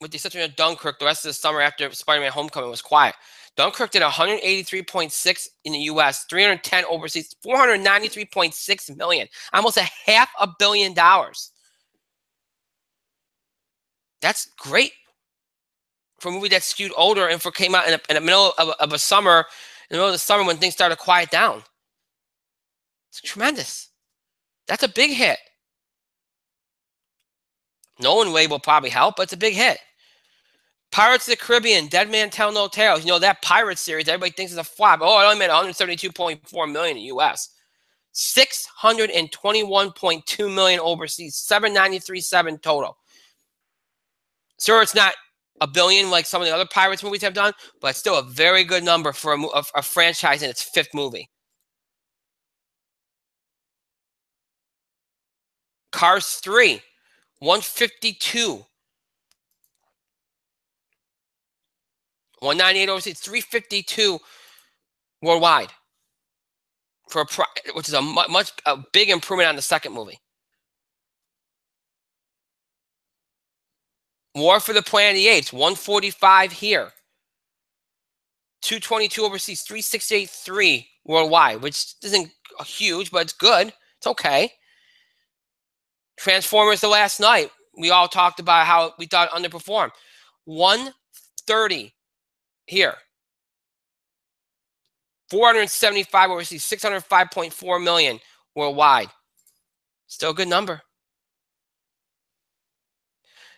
with the exception of Dunkirk, the rest of the summer after Spider-Man: Homecoming was quiet. Dunkirk did 183.6 in the U.S., 310 overseas, 493.6 million, almost $500 million. That's great for a movie that skewed older and came out in the middle of a summer, in the middle of the summer when things started to quiet down. It's tremendous. That's a big hit. Nolan Wade will probably help, but it's a big hit. Pirates of the Caribbean, Dead Man Tell No Tales. That pirate series, everybody thinks is a flop. Oh, it only made $172.4 million in the U.S. $621.2 million overseas, $793.7 total. Sure, it's not $1 billion like some of the other Pirates movies have done, but it's still a very good number for a franchise in its fifth movie. Cars 3, 152. 198 overseas, 352 worldwide, which is a big improvement on the second movie. War for the Planet of the Apes, 145 here, 222 overseas, 368.3 worldwide, which isn't huge, but it's good. It's okay. Transformers: The Last Night, we all talked about how we thought it underperformed. 130 here. 475 overseas, 605.4 million worldwide. Still a good number.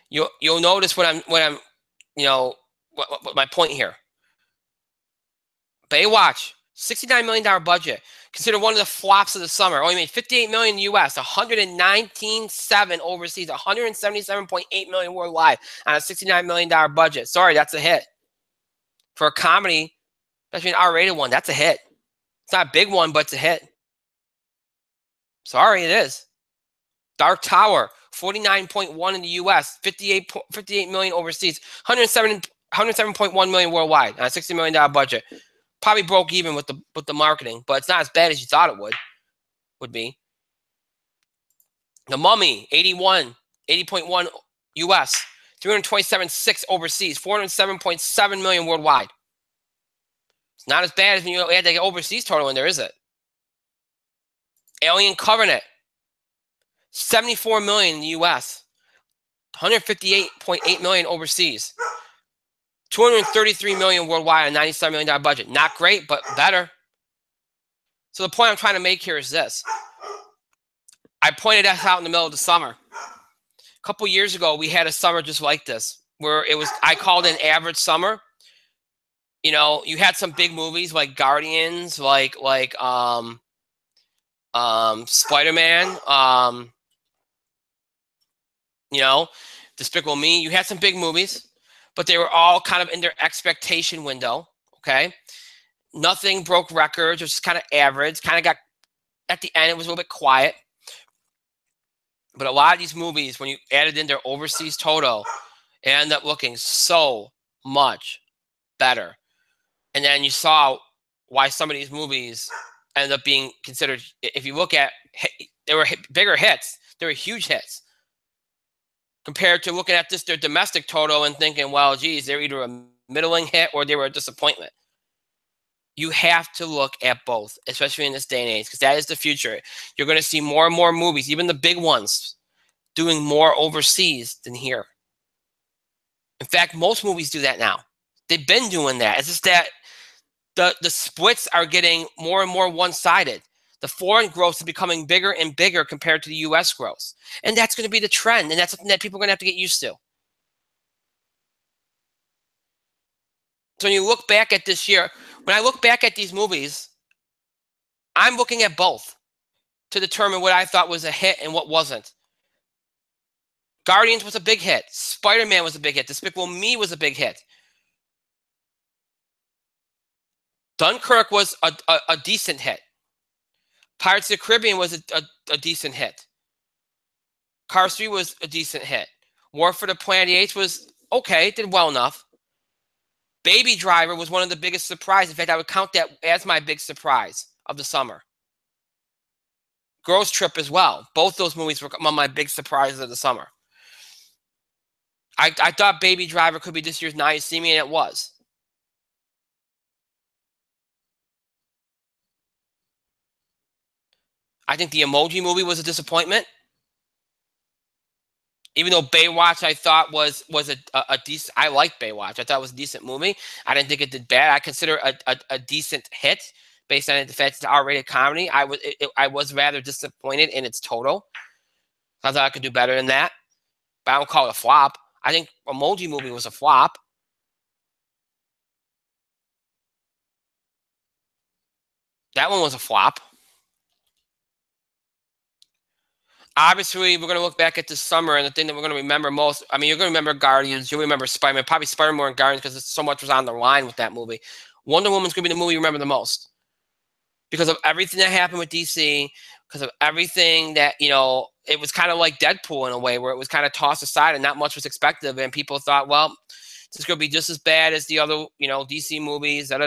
You'll notice what I'm what my point here. Baywatch, $69 million budget. Considered one of the flops of the summer. Only made $58 million in the US, 119.7 overseas, 177.8 million worldwide on a $69 million budget. Sorry, that's a hit. For a comedy, especially an R-rated one, that's a hit. It's not a big one, but it's a hit. Sorry, it is. Dark Tower, 49.1 in the US, 58 million overseas, 107.1 million worldwide on a $60 million budget. Probably broke even with the marketing, but it's not as bad as you thought it would be. The Mummy, 80.1 US, 327.6 overseas, 407.7 million worldwide. It's not as bad as when you add the overseas total in there, is it? Alien Covenant, 74 million in the US, 158.8 million overseas, 233 million worldwide on a $97 million budget. Not great, but better. So the point I'm trying to make here is this. I pointed that out in the middle of the summer. A couple years ago, we had a summer just like this, where I called it an average summer. You know, you had some big movies like Guardians, like Spider-Man, Despicable Me. You had some big movies, but they were all kind of in their expectation window, okay? Nothing broke records, it was just kind of average. Kind of got, at the end, it was a little bit quiet. But a lot of these movies, when you added in their overseas total, it ended up looking so much better. And then you saw why some of these movies ended up being considered, if you look at, they were bigger hits. They were huge hits. Compared to looking at their domestic total and thinking, well, geez, they're either a middling hit or they were a disappointment. You have to look at both, especially in this day and age, because that is the future. You're going to see more and more movies, even the big ones, doing more overseas than here. In fact, most movies do that now. They've been doing that. It's just that the splits are getting more and more one-sided. The foreign growth is becoming bigger and bigger compared to the U.S. growth. And that's going to be the trend, and that's something that people are going to have to get used to. So when you look back at this year, when I look back at these movies, I'm looking at both to determine what I thought was a hit and what wasn't. Guardians was a big hit. Spider-Man was a big hit. Despicable Me was a big hit. Dunkirk was a decent hit. Pirates of the Caribbean was a decent hit. Cars 3 was a decent hit. War for the Planet of the Apes was okay, did well enough. Baby Driver was one of the biggest surprises. In fact, I would count that as my big surprise of the summer. Girls Trip as well. Both those movies were among my big surprises of the summer. I thought Baby Driver could be this year's Now You See Me, and it was. I think the Emoji Movie was a disappointment. Even though Baywatch I thought was a decent, I liked Baywatch. I thought it was a decent movie. I didn't think it did bad. I consider a decent hit based on the fact it's an R-rated comedy. I was rather disappointed in its total. I thought I could do better than that. But I don't call it a flop. I think Emoji Movie was a flop. That one was a flop. Obviously, we're going to look back at this summer, and the thing that we're going to remember most, I mean, you're going to remember Guardians, you'll remember Spider-Man, probably Spider-Man more than Guardians because so much was on the line with that movie. Wonder Woman's going to be the movie you remember the most because of everything that happened with DC, because of everything that, it was kind of like Deadpool in a way where it was kind of tossed aside and not much was expected, and people thought, well, it's going to be just as bad as the other, DC movies, and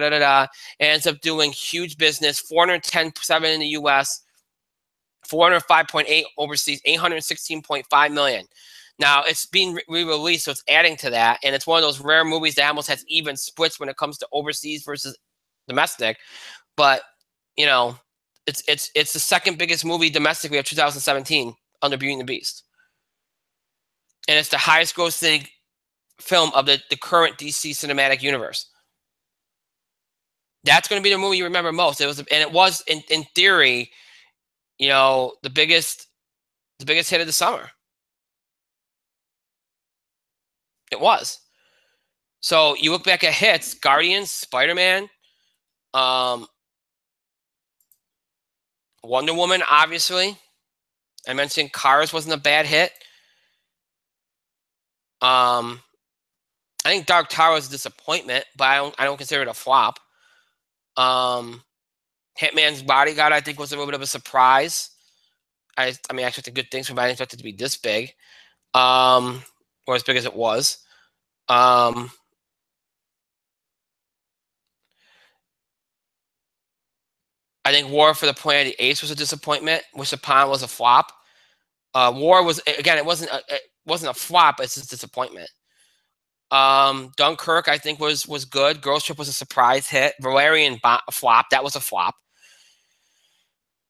ends up doing huge business, 410.7 in the U.S., 405.8 overseas, 816.5 million. Now it's being re-released, so it's adding to that, and it's one of those rare movies that almost has even splits when it comes to overseas versus domestic. But it's the second biggest movie domestically of 2017 under Beauty and the Beast, and it's the highest grossing film of the current DC cinematic universe. That's going to be the movie you remember most. It was in theory, the biggest hit of the summer. It was. So you look back at hits: Guardians, Spider-Man, Wonder Woman, obviously. I mentioned Cars wasn't a bad hit. I think Dark Tower was a disappointment, but I don't consider it a flop. Hitman's Bodyguard, I think, was a little bit of a surprise. I expected good things from it. I didn't expect it to be this big, or as big as it was. I think War for the Planet of the Apes was a disappointment. Wish Upon was a flop. War was, again, it wasn't a flop. It's just disappointment. Dunkirk, I think, was good. Girls Trip was a surprise hit. Valerian flop. That was a flop.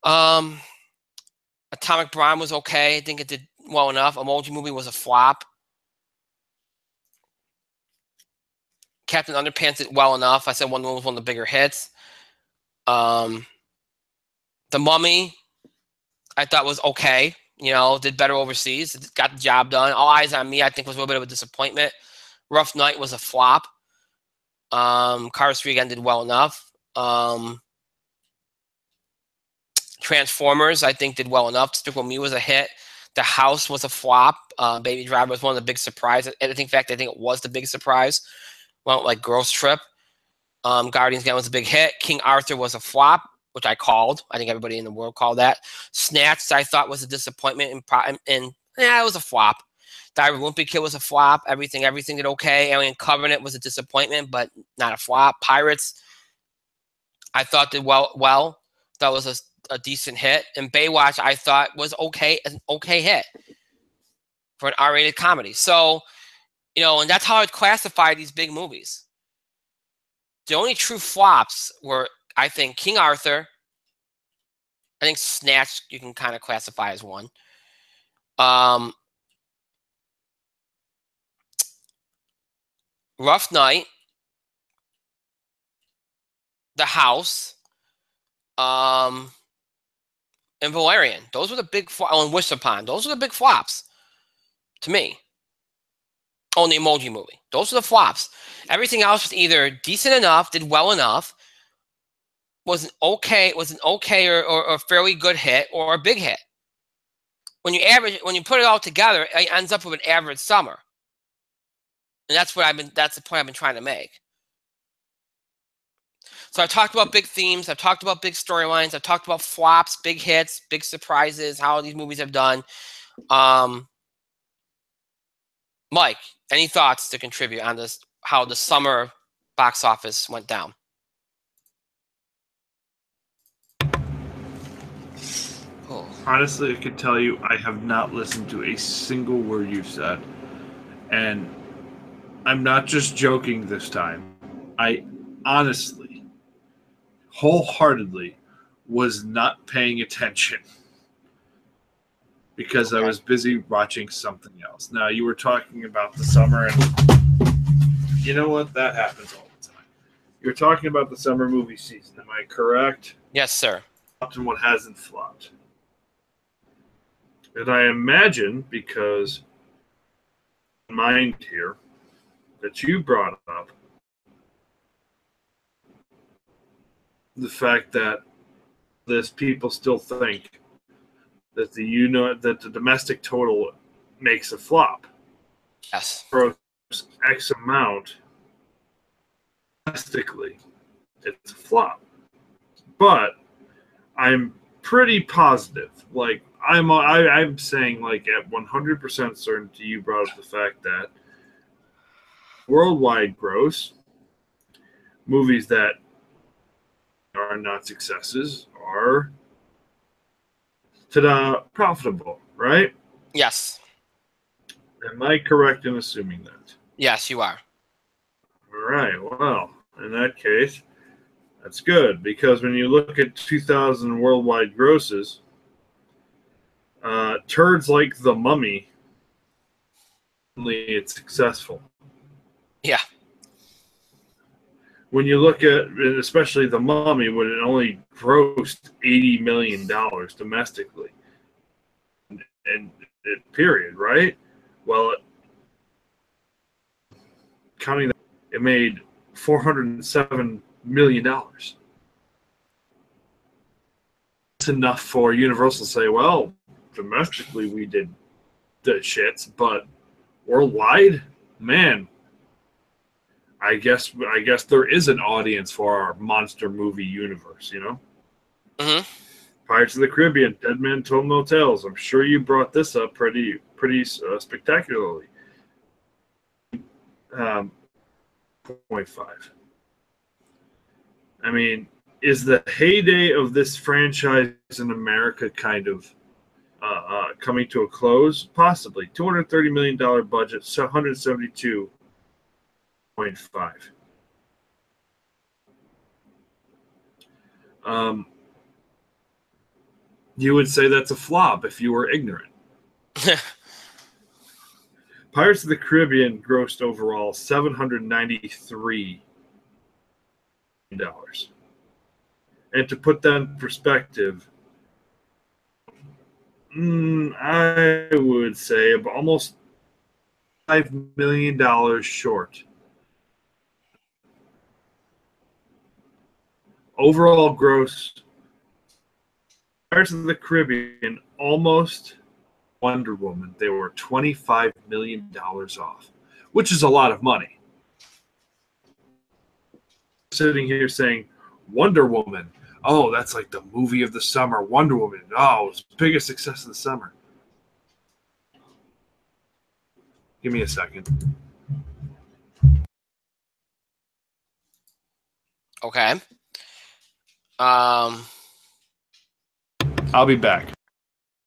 Atomic Blonde was okay. I think it did well enough. Emoji Movie was a flop. Captain Underpants did well enough. I said Wonder Woman was one of the bigger hits. The Mummy, I thought was okay. Did better overseas. Got the job done. All Eyes on Me, I think, was a little bit of a disappointment. Rough Night was a flop. Cars 3 again did well enough. Transformers, I think, did well enough. Despicable Me was a hit. The House was a flop. Baby Driver was one of the big surprises. In fact, I think it was the big surprise. Well, like Girls Trip. Guardians again was a big hit. King Arthur was a flop, which I called. I think everybody in the world called that. Snatched, I thought, was a disappointment, and it was a flop. Diary of a Wimpy Kid was a flop. Everything did okay. Alien Covenant was a disappointment, but not a flop. Pirates, I thought did well. That was a decent hit. And Baywatch, I thought was okay, an okay hit for an R-rated comedy. So, and that's how I'd classify these big movies. The only true flops were, I think, King Arthur. I think Snatch you can kind of classify as one. Rough Night, The House, and Valerian. Those were the big and Wish Upon. Those were the big flops to me. Oh, and the Emoji Movie. Those were the flops. Everything else was either decent enough, did well enough, was an okay or fairly good hit, or a big hit. When you put it all together, it ends up with an average summer. And that's the point I've been trying to make. So I talked about big themes, I've talked about big storylines, I've talked about flops, big hits, big surprises, how these movies have done. Mike, any thoughts to contribute on this, how the summer box office went down? Oh. Honestly, I can tell you I have not listened to a single word you've said. And I'm not just joking this time. I honestly, wholeheartedly, was not paying attention because I was busy watching something else. Now, you were talking about the summer, and you know what? That happens all the time. You're talking about the summer movie season. Am I correct? Yes, sir. And what hasn't flopped. And I imagine, because mind here, that you brought up the fact that people still think that that the domestic total makes a flop. Yes. For X amount domestically, it's a flop. But I'm pretty positive. Like I'm saying, like at 100% certainty, you brought up the fact that worldwide gross movies that are not successes are profitable, right? Yes. Am I correct in assuming that? Yes, you are. All right. Well, in that case, that's good, because when you look at 2000 worldwide grosses, turds like The Mummy, only it's successful. Yeah. when you look at, especially The Mummy, when it only grossed $80 million domestically, and period, right? Well, counting that, it made $407 million. It's enough for Universal to say, well, domestically we did the shits, but worldwide, man, I guess there is an audience for our monster movie universe, you know? Mm-hmm. Pirates of the Caribbean, Dead Man Told No Tales. I'm sure you brought this up pretty spectacularly. 0.5. I mean, is the heyday of this franchise in America kind of coming to a close? Possibly. $230 million budget, so 172.5. You would say that's a flop if you were ignorant. Pirates of the Caribbean grossed overall $793 million. And to put that in perspective, I would say almost $5 million short. Overall gross, Pirates of the Caribbean almost Wonder Woman. They were $25 million off, which is a lot of money. Sitting here saying, Wonder Woman, oh, that's like the movie of the summer. Wonder Woman, oh, it's the biggest success of the summer. Give me a second. Okay. I'll be back.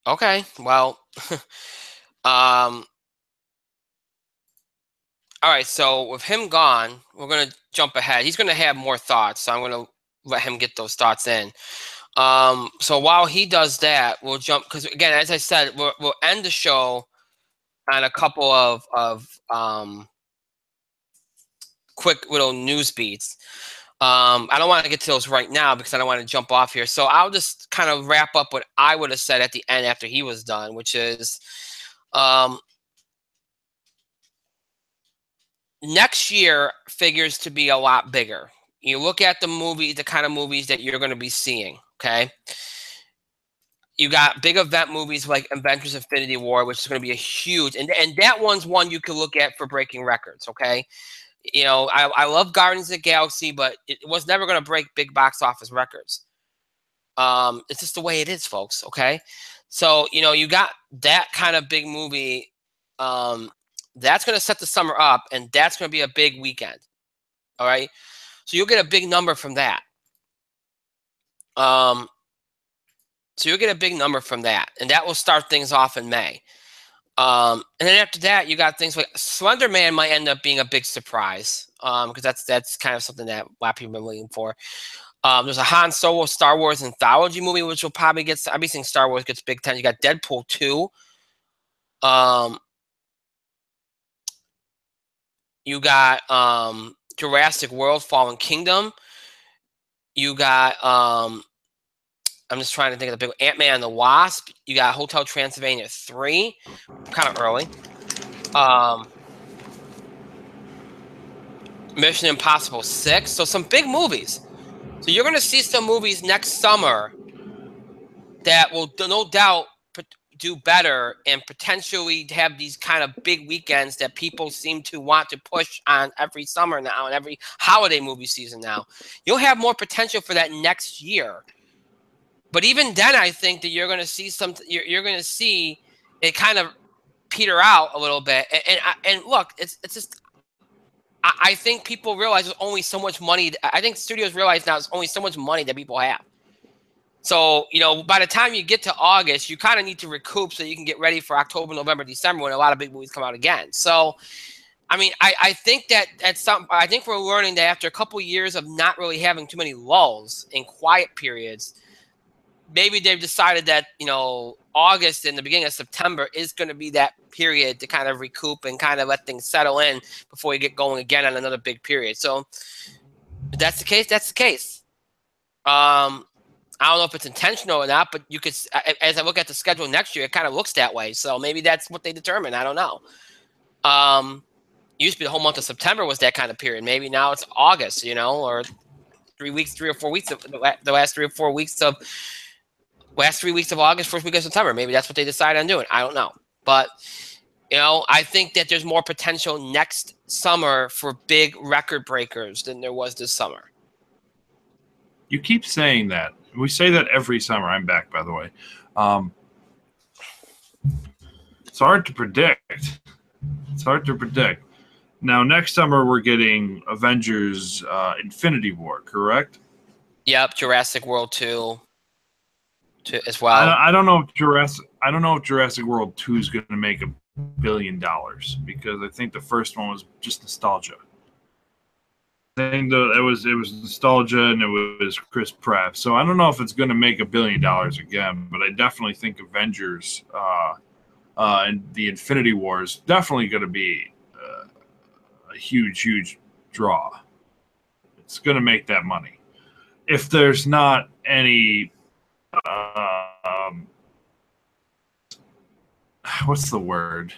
Okay. Well, all right. So with him gone, we're going to jump ahead. He's going to have more thoughts, so I'm going to let him get those thoughts in. So while he does that, we'll jump, because again, as I said, we'll end the show on a couple of quick little news beats. I don't want to get to those right now because I don't want to jump off here. So I'll just kind of wrap up what I would have said at the end after he was done, which is next year figures to be a lot bigger. You look at the movies, the kind of movies that you're going to be seeing, okay? You got big event movies like Avengers Infinity War, which is going to be a huge, and that one's one you could look at for breaking records, okay? You know, I love Guardians of the Galaxy, but it was never going to break big box office records. It's just the way it is, folks, okay? So, you know, you got that kind of big movie. That's going to set the summer up, and that's going to be a big weekend, all right? So you'll get a big number from that. So you'll get a big number from that, and that will start things off in May. And then after that, you got things like Slender Man might end up being a big surprise, because that's kind of something that a lot of people have been waiting for. There's a Han Solo Star Wars anthology movie, which will probably get. I'll be seeing Star Wars gets big time. You got Deadpool 2. You got Jurassic World: Fallen Kingdom. You got I'm just trying to think of the big Ant-Man and the Wasp. You got Hotel Transylvania 3, kind of early. Mission Impossible 6. So some big movies. So you're going to see some movies next summer that will no doubt do better and potentially have these kind of big weekends that people seem to want to push on every summer now and every holiday movie season now. You'll have more potential for that next year. But even then, I think that you're going to see you're going to see it kind of peter out a little bit. And look, it's just I think people realize there's only so much money. I think studios realize now there's only so much money that people have. So, you know, by the time you get to August, you kind of need to recoup so you can get ready for October, November, December when a lot of big movies come out again. So, I mean, I think that I think we're learning that after a couple of years of not really having too many lulls and quiet periods, maybe they've decided that, you know, August and the beginning of September is going to be that period to kind of recoup and kind of let things settle in before you get going again on another big period. So If that's the case, that's the case. I don't know if it's intentional or not, but you could, as I look at the schedule next year, it kind of looks that way. So maybe that's what they determined. I don't know. Used to be the whole month of September was that kind of period. Maybe now it's August, you know, or 3 weeks, 3 or 4 weeks of the last 3 or 4 weeks of last 3 weeks of August, first week of September. Maybe that's what they decide on doing. I don't know, but you know, I think that there's more potential next summer for big record breakers than there was this summer. You keep saying that. We say that every summer. I'm back, by the way. It's hard to predict. It's hard to predict. Now, next summer, we're getting Avengers Infinity War, correct? Yep, Jurassic World 2 as well. I don't know if Jurassic World 2 is going to make $1 billion because I think the first one was just nostalgia. I think it was nostalgia and it was Chris Pratt. So I don't know if it's going to make $1 billion again, but I definitely think Avengers and the Infinity War is definitely going to be a huge draw. It's going to make that money. If there's not any, what's the word?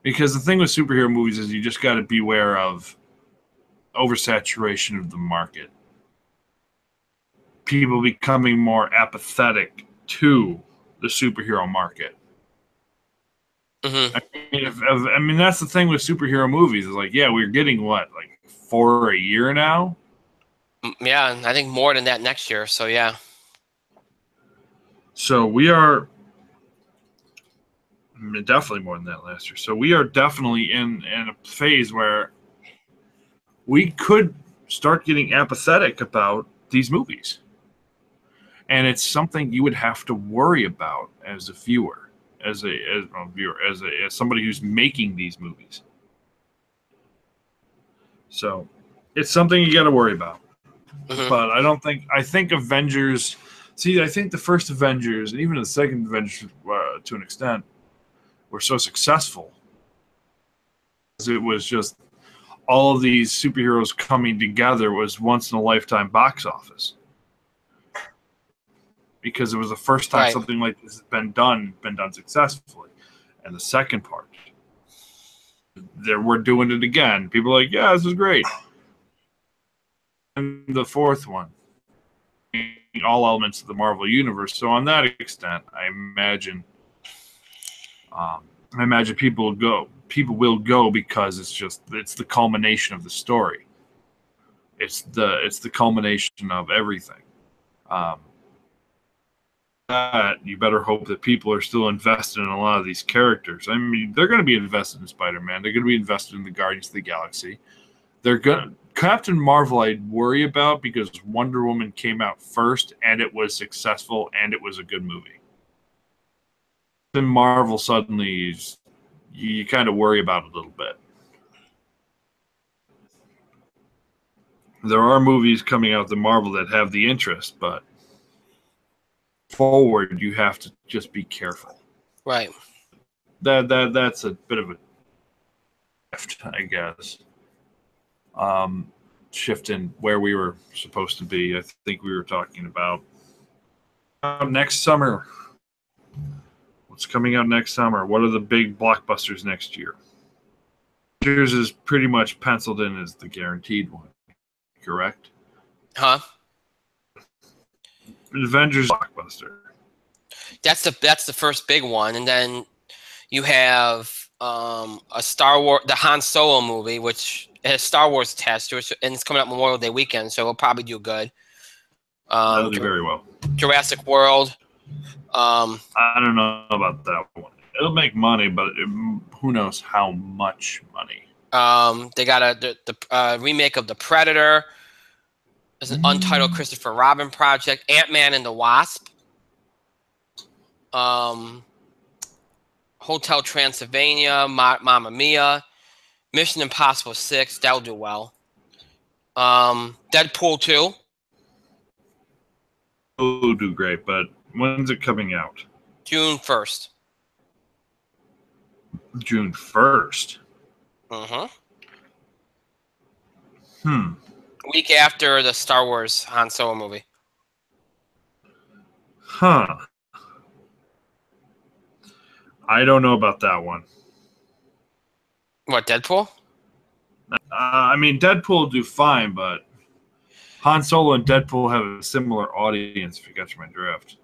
Because the thing with superhero movies is you just got to beware of oversaturation of the market. People becoming more apathetic to the superhero market. Mm-hmm. I mean, that's the thing with superhero movies. Is like, yeah, we're getting what, like 4 a year now? Yeah, I think more than that next year. So yeah. So we are definitely more than that last year. So we are definitely in a phase where we could start getting apathetic about these movies. And it's something you would have to worry about as a viewer, as somebody who's making these movies. So it's something you got to worry about. Mm-hmm. But I think Avengers. See, I think the first Avengers and even the second Avengers, to an extent, were so successful. It was just all of these superheroes coming together was once in a lifetime box office. Because it was the first time something like this has been done successfully. And the second part, we're doing it again. People are like, yeah, this is great. And the fourth one, all elements of the Marvel Universe. So on that extent, I imagine people will go. People will go because it's the culmination of the story. It's the culmination of everything. You better hope that people are still invested in a lot of these characters. I mean, they're going to be invested in Spider-Man. They're going to be invested in the Guardians of the Galaxy. Captain Marvel I'd worry about because Wonder Woman came out first and it was successful and it was a good movie. Then Marvel suddenly you kind of worry about it a little bit. There are movies coming out of Marvel that have the interest, but forward you have to just be careful. Right. That's a bit of a shift, I guess. Shift in where we were supposed to be. I think we were talking about next summer. What's coming out next summer? What are the big blockbusters next year? Yours is pretty much penciled in as the guaranteed one, correct? Huh? Avengers blockbuster. That's the first big one, and then you have a Star Wars, the Han Solo movie, which has Star Wars attached to it, and it's coming up Memorial Day weekend, so it'll probably do good. That'll do very well. Jurassic World. I don't know about that one. It'll make money, but who knows how much money. They got the remake of The Predator. There's an untitled Christopher Robin project. Ant-Man and the Wasp. Hotel Transylvania. Mamma Mia. Mission Impossible 6. That'll do well. Deadpool 2. It'll do great, but when's it coming out? June 1st. June 1st? Mm-hmm. Week after the Star Wars Han Solo movie. Huh. I don't know about that one. What, Deadpool? I mean, Deadpool will do fine, but Han Solo and Deadpool have a similar audience, if you catch my drift.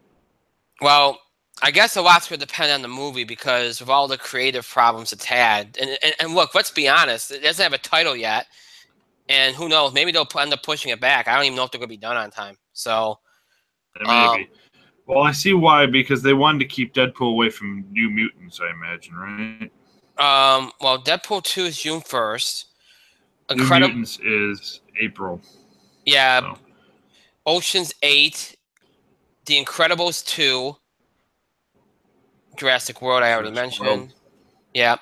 Well, I guess a lot's going to depend on the movie because of all the creative problems it's had. And look, let's be honest, it doesn't have a title yet. And who knows, maybe they'll end up pushing it back. I don't even know if they're going to be done on time. So, Maybe. Well, I see why, because they wanted to keep Deadpool away from New Mutants, I imagine, right? well, Deadpool 2 is June 1st. New Mutants is April. Yeah. So. Ocean's 8, The Incredibles 2, Jurassic World, I already mentioned. Yeah.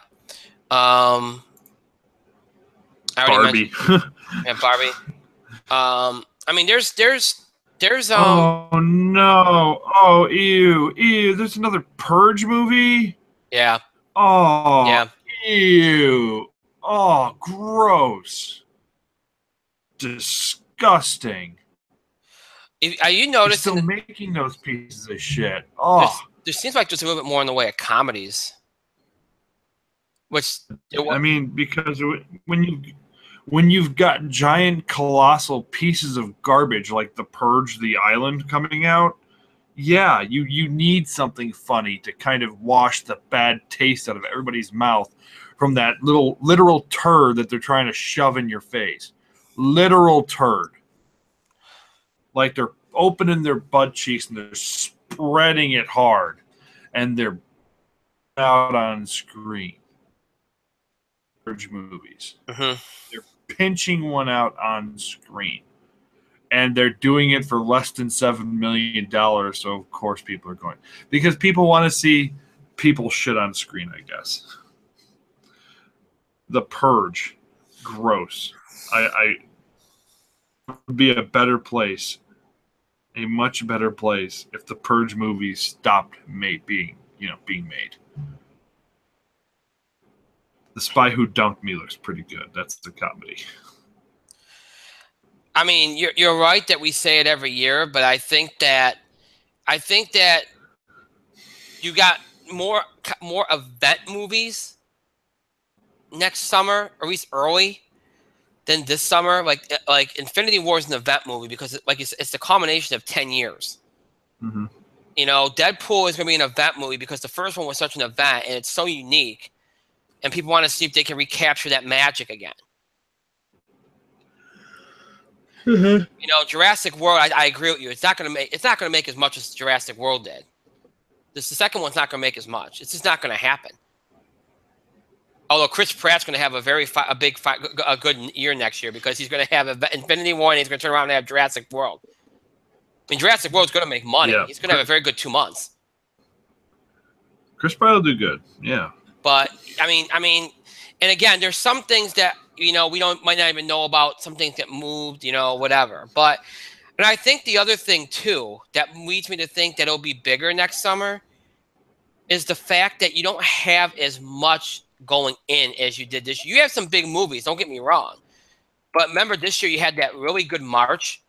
I already Barbie. Yeah, Barbie. I mean, there's Oh no! Oh ew! There's another Purge movie. Yeah. Oh yeah. Ew! Oh, gross! Disgusting. Are you noticing? Still making those pieces of shit. Oh, there seems like there's a little bit more in the way of comedies. Which I mean, because when you've got giant, colossal pieces of garbage like The Purge, The Island coming out, yeah, you need something funny to kind of wash the bad taste out of everybody's mouth from that little literal turd that they're trying to shove in your face. Literal turd. Like they're opening their butt cheeks and they're spreading it hard, and they're out on screen. Purge movies. Mm-hmm. They're pinching one out on screen, and they're doing it for less than $7 million. So of course people are going, because people want to see people shit on screen, I guess. The Purge, gross. I would be a better place, a much better place, if the Purge movies stopped being made. The Spy Who Dunked Me looks pretty good. That's the comedy. I mean, you're right that we say it every year, but I think that you got more event movies next summer, or at least early, than this summer. Like Infinity War is an event movie because it's the culmination of 10 years. Mm-hmm. You know, Deadpool is going to be an event movie because the first one was such an event and it's so unique, and people want to see if they can recapture that magic again. Mm-hmm. You know, Jurassic World. I agree with you. It's not going to make as much as Jurassic World did. The second one's not going to make as much. It's just not going to happen. Although Chris Pratt's going to have a good year next year because he's going to have Infinity War and he's going to turn around and have Jurassic World. I mean, Jurassic World's going to make money. Yeah. He's going to have a very good 2 months. Chris Pratt will do good. Yeah. But I mean, and again, there's some things that we might not even know about. Some things that moved, whatever. But and I think the other thing too that leads me to think that it'll be bigger next summer is the fact that you don't have as much going in as you did this year. You have some big movies, don't get me wrong. But remember this year you had that really good March.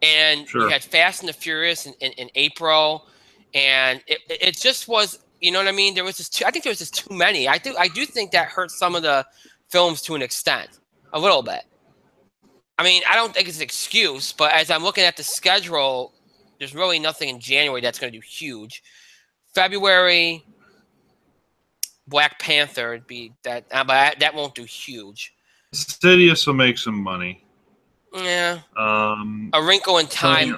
And You had Fast and the Furious in April. And it just was, you know what I mean? There was just I think there was just too many. I do think that hurt some of the films to an extent. A little bit. I mean, I don't think it's an excuse, but as I'm looking at the schedule, there's really nothing in January that's going to do huge. February, Black Panther would be that, but that won't do huge. Sidious will make some money. Yeah. A Wrinkle in Time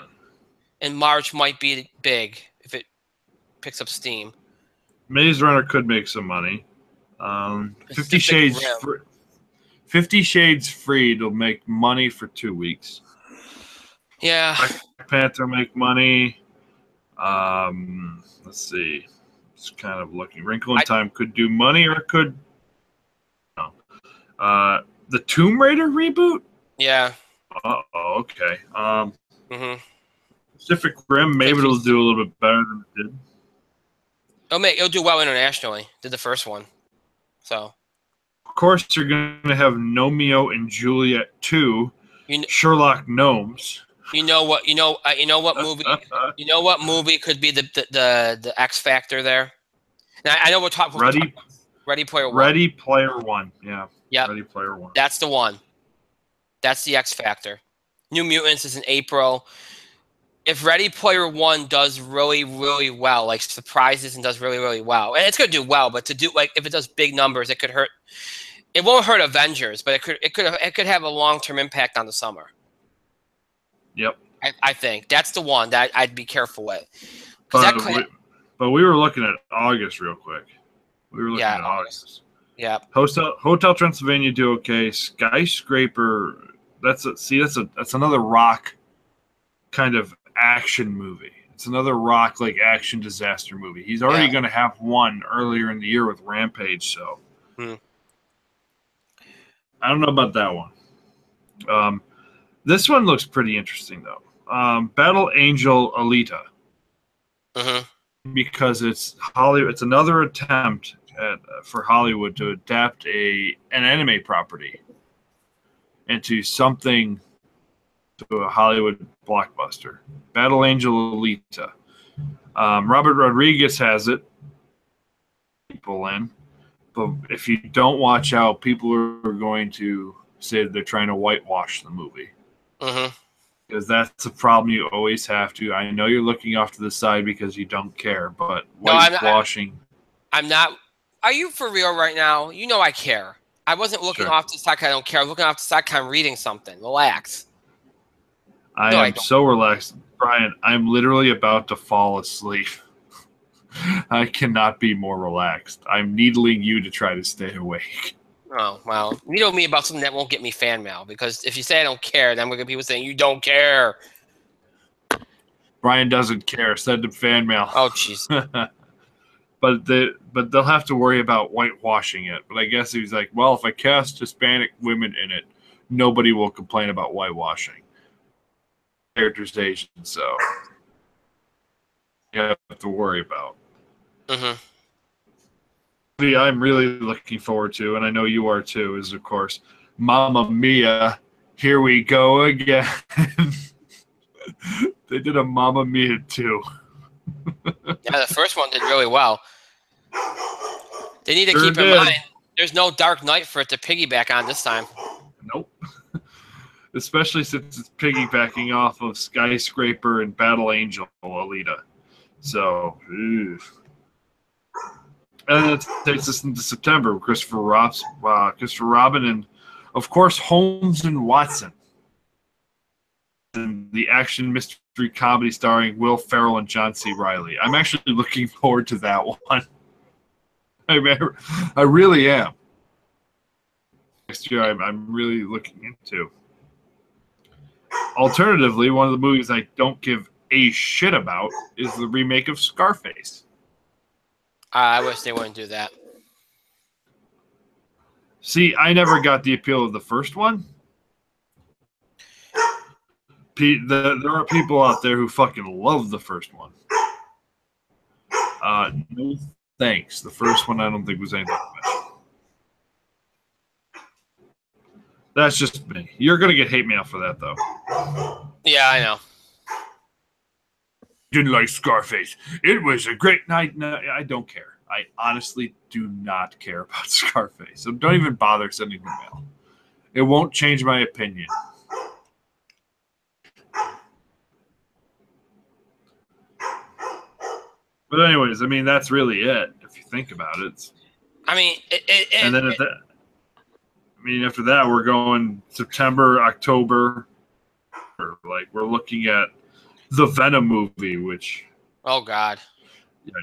in March might be big if it picks up steam. Maze Runner could make some money. 50 Shades Freed will make money for 2 weeks. Yeah. Black Panther make money. Let's see. It's kind of looking. Wrinkle in Time could do money, or it could. No. The Tomb Raider reboot. Yeah. Okay. Pacific Rim, maybe it'll do a little bit better than it did. It'll do well internationally. Did the first one, so. Of course, you're going to have Romeo and Juliet 2, Sherlock Gnomes. You know what movie? You know what movie could be the X factor there? Now, I know we're talking Ready Player One. Ready Player One, yeah. Yeah. Ready Player One. That's the one. That's the X factor. New Mutants is in April. If Ready Player One does really, really well, like surprises and does really, really well, and it's gonna do well, but to do like if it does big numbers, it could hurt. It won't hurt Avengers, but it could have a long-term impact on the summer. Yep. I think that's the one that I'd be careful with. But we were looking at August real quick. We were looking at August. Yeah. Hotel Transylvania do okay. Skyscraper. That's another Rock kind of action movie. It's another Rock like action disaster movie. He's already going to have one earlier in the year with Rampage. So I don't know about that one. This one looks pretty interesting though. Battle Angel Alita. Because it's Hollywood. It's another attempt for Hollywood to adapt an anime property into something to a Hollywood blockbuster. Battle Angel Alita. Robert Rodriguez has it. People in. But if you don't watch out, people are going to say that they're trying to whitewash the movie. Because that's a problem you always have to. I know you're looking off to the side because you don't care, but whitewashing. I'm not. Are you for real right now? You know I care. I wasn't looking off to the side. I don't care. I'm looking off to the side. I'm reading something. Relax. I am so relaxed. Brian, I'm literally about to fall asleep. I cannot be more relaxed. I'm needling you to try to stay awake. Oh, well, needle me about something that won't get me fan mail. Because if you say I don't care, then we're going to be people saying you don't care. Brian doesn't care. Send him fan mail. Oh, jeez. But they'll have to worry about whitewashing it. But I guess he's like, well, if I cast Hispanic women in it, nobody will complain about whitewashing. Characterization, so you have to worry about. I'm really looking forward to, and I know you are too, is of course Mamma Mia. Here we go again. They did a Mamma Mia too. Yeah, the first one did really well. They need to keep in mind there's no Dark Knight for it to piggyback on this time. Nope. Especially since it's piggybacking off of Skyscraper and Battle Angel Alita. So, and then it takes us into September with Christopher Robin, and of course Holmes and Watson, and the action mystery comedy starring Will Ferrell and John C. Reilly. I'm actually looking forward to that one. I really am. Next year, I'm really looking into. Alternatively, one of the movies I don't give a shit about is the remake of Scarface. I wish they wouldn't do that. See, I never got the appeal of the first one. There are people out there who fucking love the first one. No thanks. The first one I don't think was anything special. That's just me. You're going to get hate mail for that, though. Yeah, I know. Didn't like Scarface. It was a great night. No, I don't care. I honestly do not care about Scarface. So don't even bother sending me mail. It won't change my opinion. But anyways, I mean, that's really it, if you think about it. And then after that, we're going September, October. Like, we're looking at the Venom movie, which... Oh, God. Yeah.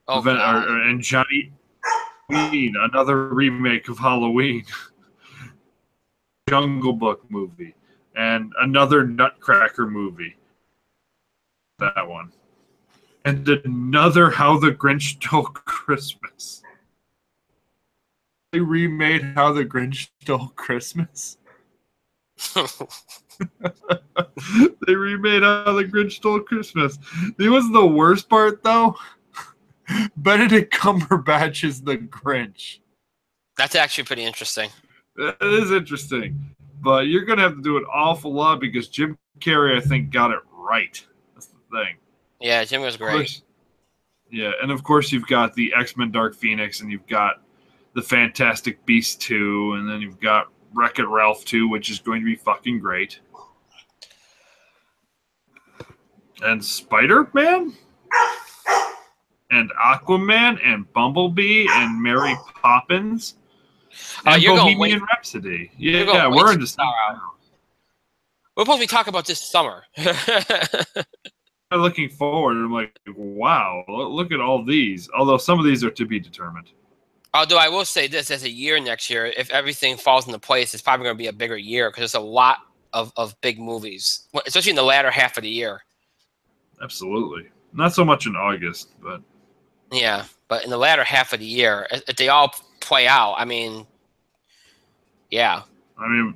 Oh, God. And Johnny Halloween, another remake of Halloween. Jungle Book movie. And another Nutcracker movie. That one. And another How the Grinch Stole Christmas. They remade How the Grinch Stole Christmas. They remade How the Grinch Stole Christmas. It was the worst part, though. Benedict Cumberbatch is the Grinch. That's actually pretty interesting. It is interesting, but you're going to have to do an awful lot because Jim Carrey, I think, got it right. That's the thing. Yeah, Jim was great. Yeah, and of course you've got the X-Men Dark Phoenix, and you've got the Fantastic Beasts 2, and then you've got Wreck-It Ralph 2, which is going to be fucking great. And Spider-Man? And Aquaman, and Bumblebee, and Mary Poppins, and Bohemian Rhapsody. Yeah, we're into December now. We're supposed to be talking about this summer. I'm looking forward, and I'm like, wow, look at all these. Although some of these are to be determined. Although I will say this, as a year next year, if everything falls into place, it's probably going to be a bigger year because there's a lot of big movies, especially in the latter half of the year. Absolutely. Not so much in August, but... Yeah, but in the latter half of the year, if they all play out, I mean, yeah. I mean,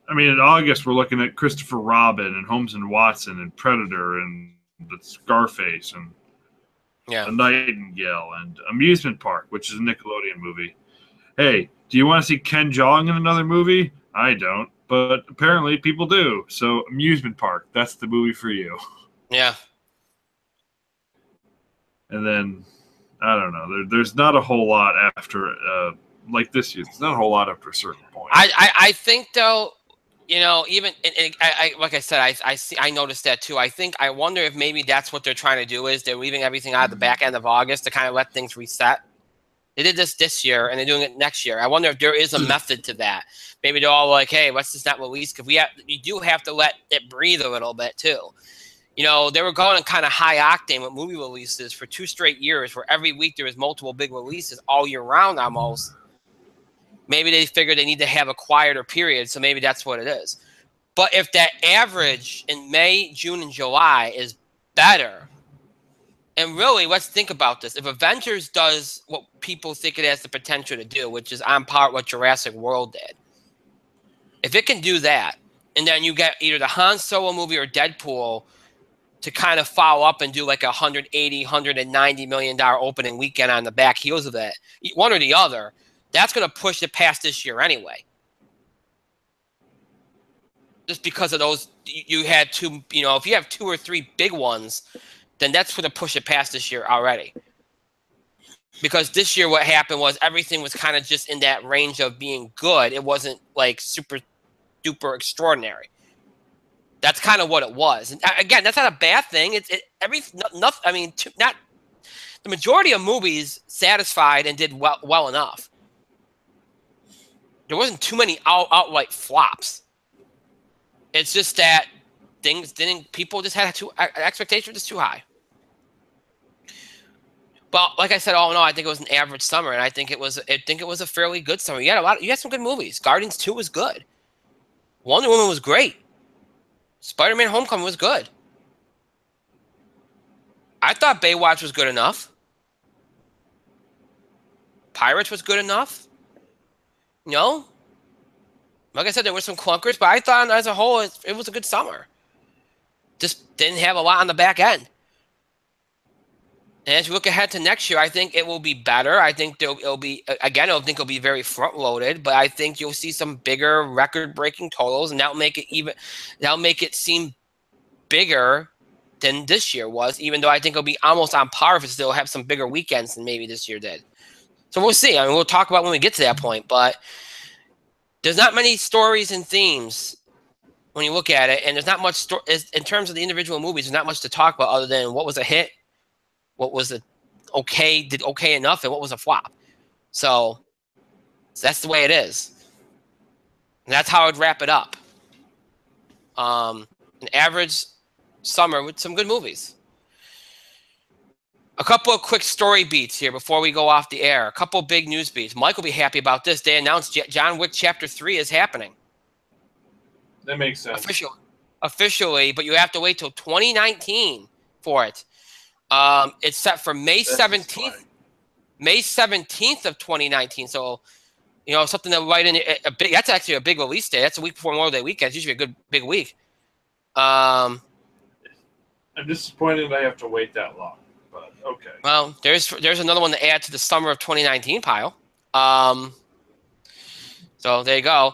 in August, we're looking at Christopher Robin and Holmes and Watson and Predator and the Scarface and The Nightingale and Amusement Park, which is a Nickelodeon movie. Hey, do you want to see Ken Jeong in another movie? I don't, but apparently people do. So Amusement Park, that's the movie for you. Yeah. And then, I don't know, there's not a whole lot after, like this year. There's not a whole lot after a certain point. I think, though, you know, even like I said, I noticed that too. I wonder if maybe that's what they're trying to do is they're leaving everything out of the back end of August to kind of let things reset. They did this year, and they're doing it next year. I wonder if there is a method to that. Maybe they're all like, "Hey, let's just not release," because you do have to let it breathe a little bit too. You know, they were going kind of high octane with movie releases for 2 straight years, where every week there was multiple big releases all year round almost. Maybe they figured they need to have a quieter period, so maybe that's what it is. But if that average in May, June, and July is better, and really, let's think about this. If Avengers does what people think it has the potential to do, which is on par with what Jurassic World did, if it can do that, and then you get either the Han Solo movie or Deadpool to kind of follow up and do like a $180, $190 million opening weekend on the back heels of it, one or the other, that's going to push it past this year anyway. Just because of those, you had two, you know, if you have 2 or 3 big ones, then that's going to push it past this year already. Because this year what happened was everything was kind of just in that range of being good. It wasn't like super duper extraordinary. That's kind of what it was. And again, that's not a bad thing. I mean, not the majority of movies satisfied and did well enough. There wasn't too many outright flops. It's just that people just had expectations just too high. But like I said, all in all, I think it was an average summer, and I think it was a fairly good summer. You had some good movies. Guardians 2 was good. Wonder Woman was great. Spider-Man: Homecoming was good. I thought Baywatch was good enough. Pirates was good enough. You know? Like I said, there were some clunkers, but I thought as a whole it was a good summer. Just didn't have a lot on the back end. And as we look ahead to next year, I think it will be better. I think it'll be, again, I don't think it'll be very front-loaded, but I think you'll see some bigger record-breaking totals, and that'll make it seem bigger than this year was, even though I think it'll be almost on par if it still have some bigger weekends than maybe this year did. So we'll see. I mean, we'll talk about when we get to that point, but there's not many stories and themes when you look at it, and there's not much in terms of the individual movies. There's not much to talk about other than what was a hit, what was did okay enough, and what was a flop. So that's the way it is. And that's how I'd wrap it up. An average summer with some good movies. A couple of quick story beats here before we go off the air. A couple of big news beats. Mike will be happy about this. They announced John Wick Chapter 3 is happening. That makes sense. Officially, but you have to wait till 2019 for it. It's set for May 17th. May 17th of 2019. So, you know, something that right in that's actually a big release day. That's a week before Memorial Day weekend. It's usually a good big week. I'm disappointed I have to wait that long, but okay. Well, there's another one to add to the summer of 2019 pile. So there you go.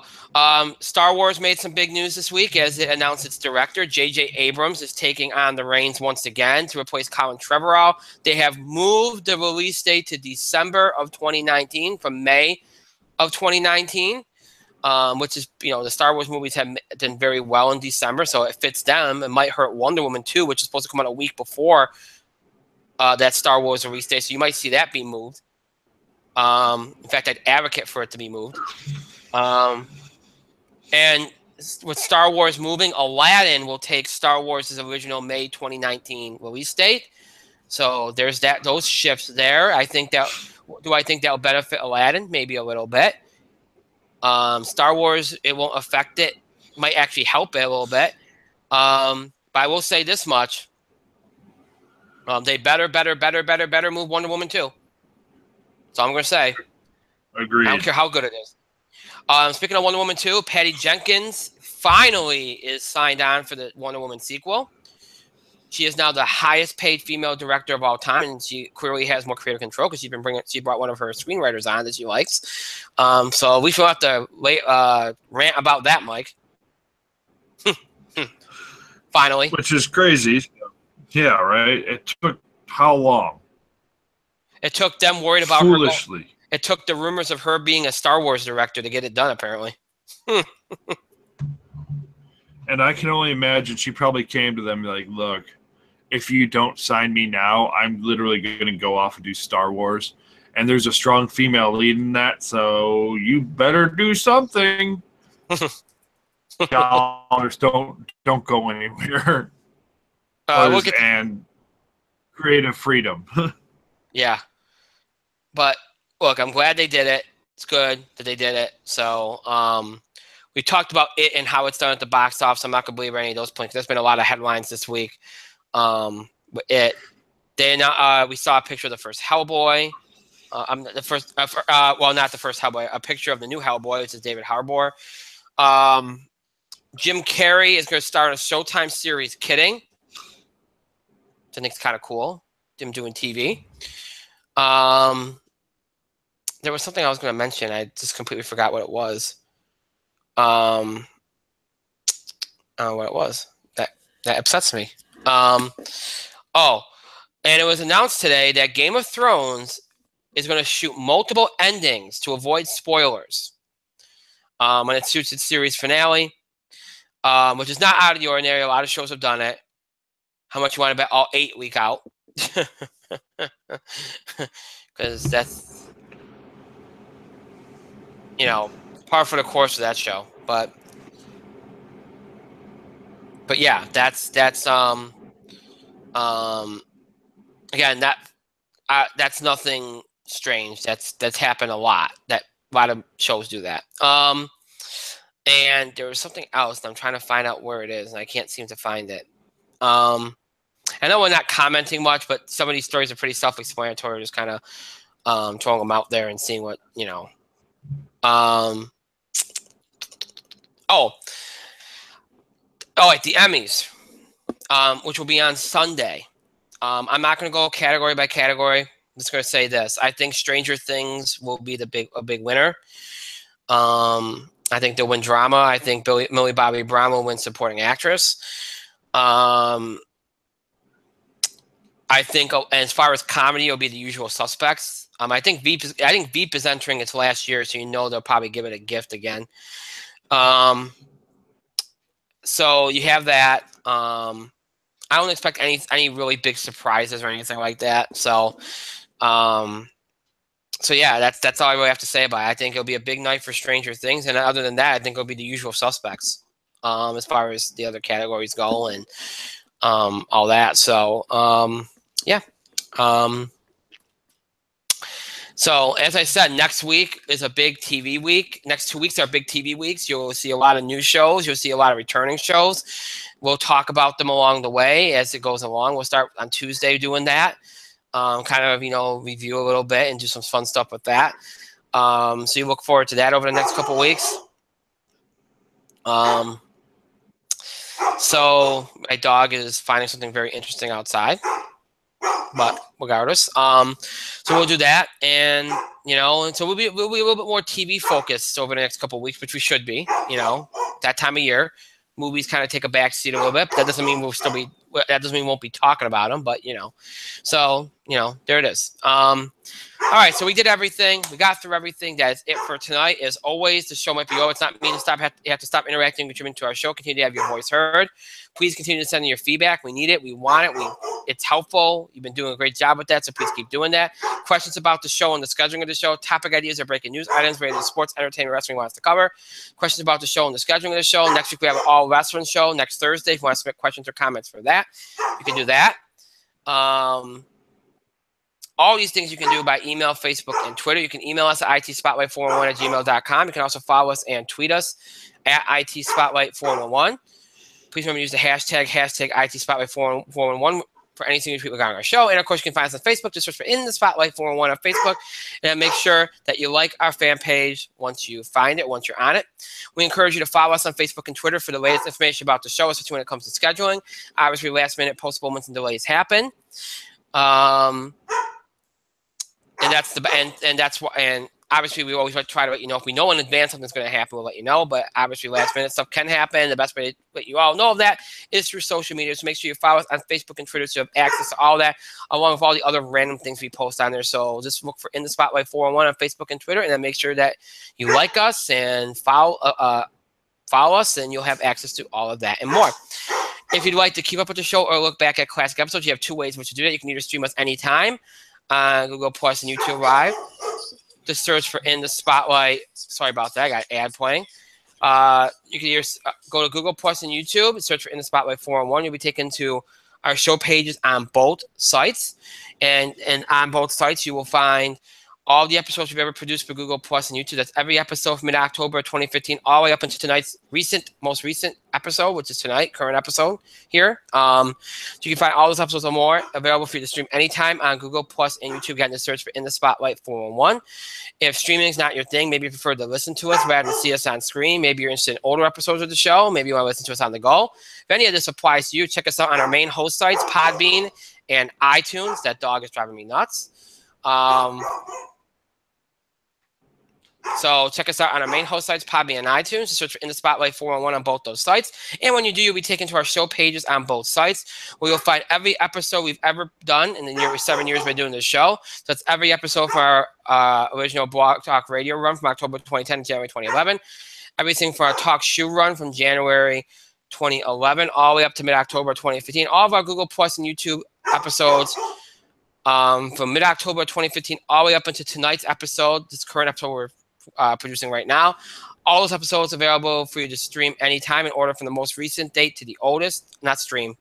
Star Wars made some big news this week as it announced its director, J.J. Abrams, is taking on the reins once again to replace Colin Trevorrow. They have moved the release date to December of 2019 from May of 2019, which is, the Star Wars movies have done very well in December, so it fits them. It might hurt Wonder Woman 2, which is supposed to come out a week before that Star Wars release date, so you might see that be moved. In fact, I'd advocate for it to be moved. And with Star Wars moving, Aladdin will take Star Wars' original May 2019 release date. So there's those shifts there. I think that will benefit Aladdin? Maybe a little bit. Star Wars, it won't affect it. Might actually help it a little bit. But I will say this much. They better move Wonder Woman 2. That's all I'm going to say. Agreed. I don't care how good it is. Speaking of Wonder Woman 2, Patty Jenkins finally is signed on for the Wonder Woman sequel. She is now the highest paid female director of all time, and she clearly has more creative control because she brought one of her screenwriters on that she likes. So we shall have to rant about that, Mike. Finally. Which is crazy. Yeah, right? It took how long? It took them worried about foolishly. Her. It took the rumors of her being a Star Wars director to get it done, apparently. And I can only imagine she probably came to them like, look, if you don't sign me now, I'm literally going to go off and do Star Wars. And there's a strong female lead in that, so you better do something. Dollars don't go anywhere. And creative freedom. Yeah. But look, I'm glad they did it. It's good that they did it. So we talked about it and how it's done at the box office. I'm not going to believe any of those points. There's been a lot of headlines this week. We saw a picture of the first Hellboy. Not the first Hellboy. A picture of the new Hellboy, which is David Harbour. Jim Carrey is going to start a Showtime series, Kidding. Which I think is kind of cool. Him doing TV. There was something I was going to mention. I just completely forgot what it was. I don't know what it was. That upsets me. And it was announced today that Game of Thrones is going to shoot multiple endings to avoid spoilers when it shoots its series finale, which is not out of the ordinary. A lot of shows have done it. How much you want to bet all 8 week out? Because that's, par for the course of that show. But yeah, that's again, that's nothing strange. That's happened a lot. That a lot of shows do that. And there was something else, and I'm trying to find out where it is, and I can't seem to find it. I know we're not commenting much, but some of these stories are pretty self-explanatory. Just kind of throwing them out there and seeing what the Emmys, which will be on Sunday. I'm not going to go category by category. I'm just going to say this. I think Stranger Things will be a big winner. I think they'll win drama. I think Millie Bobby Brown will win supporting actress. I think, as far as comedy, it'll be The Usual Suspects. I think Veep is entering its last year, so they'll probably give it a gift again. So you have that. I don't expect any really big surprises or anything like that. So yeah, that's all I really have to say about it. I think it'll be a big night for Stranger Things, and other than that, I think it'll be The Usual Suspects. As far as the other categories go, and all that. So yeah. So as I said, next week is a big TV week. Next 2 weeks are big TV weeks. You'll see a lot of new shows. You'll see a lot of returning shows. We'll talk about them along the way as it goes along. We'll start on Tuesday doing that. Kind of, review a little bit and do some fun stuff with that. So you look forward to that over the next couple of weeks. So my dog is finding something very interesting outside. but regardless, so we'll do that, and and so we'll be a little bit more TV focused over the next couple of weeks, which we should be. That time of year, movies kind of take a back seat a little bit. But that doesn't mean that doesn't mean we won't be talking about them. But so there it is. All right, so we did everything. We got through everything. That's it for tonight. As always, the show might be over. It's not mean to stop. You have to stop interacting, contributing to our show. Continue to have your voice heard. Please continue to send in your feedback. We need it. We want it. It's helpful. You've been doing a great job with that, so please keep doing that. Questions about the show and the scheduling of the show, topic ideas or breaking news items related to sports, entertainment, wrestling wants to cover. Questions about the show and the scheduling of the show. Next week we have an all wrestling show next Thursday. If you want to submit questions or comments for that, you can do that. All these things you can do by email, Facebook, and Twitter. You can email us at itspotlight411@gmail.com. You can also follow us and tweet us at itspotlight411. Please remember to use the hashtag itspotlight411 for anything you tweet regarding our show. And, of course, you can find us on Facebook. Just search for In the Spotlight 411 on Facebook. And make sure that you like our fan page once you find it, once you're on it. We encourage you to follow us on Facebook and Twitter for the latest information about the show, especially when it comes to scheduling. Obviously, last-minute postponements and delays happen. And obviously we always try to let you know if we know in advance something's going to happen, we'll let you know. But obviously last minute stuff can happen. The best way to let you all know of that is through social media. So make sure you follow us on Facebook and Twitter so you have access to all that, along with all the other random things we post on there. So just look for In the Spotlight 411 on Facebook and Twitter, and then make sure that you like us and follow us, and you'll have access to all of that and more. If you'd like to keep up with the show or look back at classic episodes, you have two ways in which to do that. You can either stream us anytime on Google Plus and YouTube Live. Just search for In the Spotlight. Sorry about that. I got an ad playing. You can either go to Google Plus and YouTube, search for In the Spotlight 411. You'll be taken to our show pages on both sites. And on both sites, you will find all the episodes we've ever produced for Google Plus and YouTube. That's every episode from mid-October 2015, all the way up into tonight's most recent episode, which is tonight, current episode here. So you can find all those episodes and more available for you to stream anytime on Google Plus and YouTube. Get in the search for In the Spotlight 411. If streaming is not your thing, maybe you prefer to listen to us rather than see us on screen. Maybe you're interested in older episodes of the show. Maybe you want to listen to us on the go. If any of this applies to you, check us out on our main host sites, Podbean and iTunes. That dog is driving me nuts. So check us out on our main host sites, Podbean and iTunes. Just search for In the Spotlight 411 on both those sites. And when you do, you'll be taken to our show pages on both sites, where you'll find every episode we've ever done in the nearly 7 years we've been doing this show. So that's every episode from our original Blog Talk Radio run from October 2010 to January 2011. Everything from our Talk Shoe run from January 2011 all the way up to mid-October 2015. All of our Google Plus and YouTube episodes from mid-October 2015 all the way up into tonight's episode, this current episode we're producing right now. All those episodes available for you to stream anytime in order from the most recent date to the oldest. Not stream,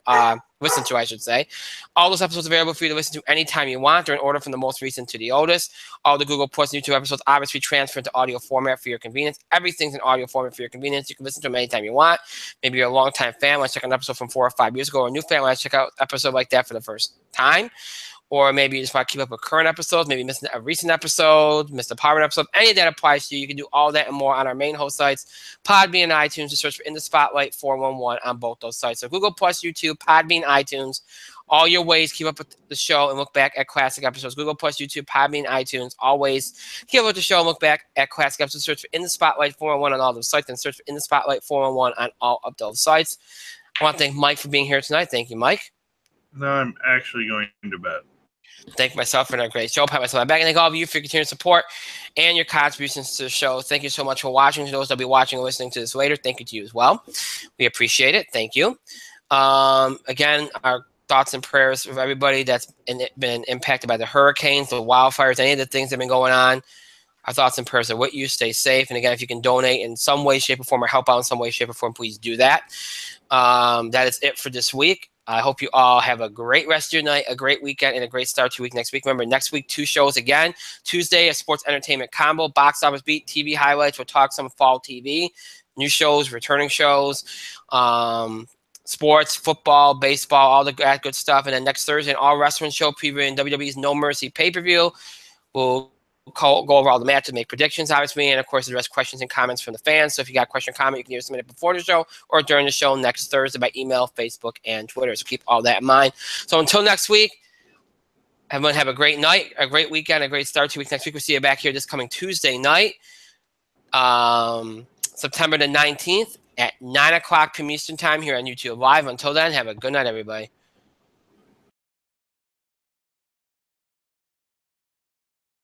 listen to, I should say. All those episodes available for you to listen to anytime you want, or in order from the most recent to the oldest. All the Google Plus and YouTube episodes obviously transfer into audio format for your convenience. Everything's in audio format for your convenience. You can listen to them anytime you want. Maybe you're a long-time fan, want to check an episode from 4 or 5 years ago, or a new fan, want to check out an episode like that for the first time. Or maybe you just want to keep up with current episodes, maybe missing a recent episode, missed a part of an episode. Any of that applies to you. You can do all that and more on our main host sites, Podbean and iTunes. Just search for In the Spotlight 411 on both those sites. So Google Plus, YouTube, Podbean, iTunes, all your ways keep up with the show and look back at classic episodes. Google Plus, YouTube, Podbean, iTunes, always keep up with the show and look back at classic episodes. Search for In the Spotlight 411 on all those sites, and search for In the Spotlight 411 on all of those sites. I want to thank Mike for being here tonight. Thank you, Mike. No, I'm actually going to bed. Thank myself for a great show. Pat myself on my back, and thank all of you for your continued support and your contributions to the show. Thank you so much for watching. To those that'll be watching and listening to this later, thank you to you as well. We appreciate it. Thank you. Again, our thoughts and prayers with everybody that's been impacted by the hurricanes, the wildfires, any of the things that have been going on. Our thoughts and prayers are with you. Stay safe. And again, if you can donate in some way, shape, or form, or help out in some way, shape, or form, please do that. That is it for this week. I hope you all have a great rest of your night, a great weekend, and a great start to week next week. Remember, next week, 2 shows again. Tuesday, a sports entertainment combo, box office beat, TV highlights. We'll talk some fall TV, new shows, returning shows, sports, football, baseball, all that good stuff. And then next Thursday, an all wrestling show previewing WWE's No Mercy pay-per-view. We'll go over all the matches, make predictions, obviously, and, of course, address questions and comments from the fans. So if you got a question or comment, you can either submit it before the show or during the show next Thursday by email, Facebook, and Twitter. So keep all that in mind. So until next week, Everyone have a great night, a great weekend, a great start to week. Next week we'll see you back here this coming Tuesday night, September the 19th at 9 o'clock p.m. Eastern time here on YouTube Live. Until then, have a good night, everybody.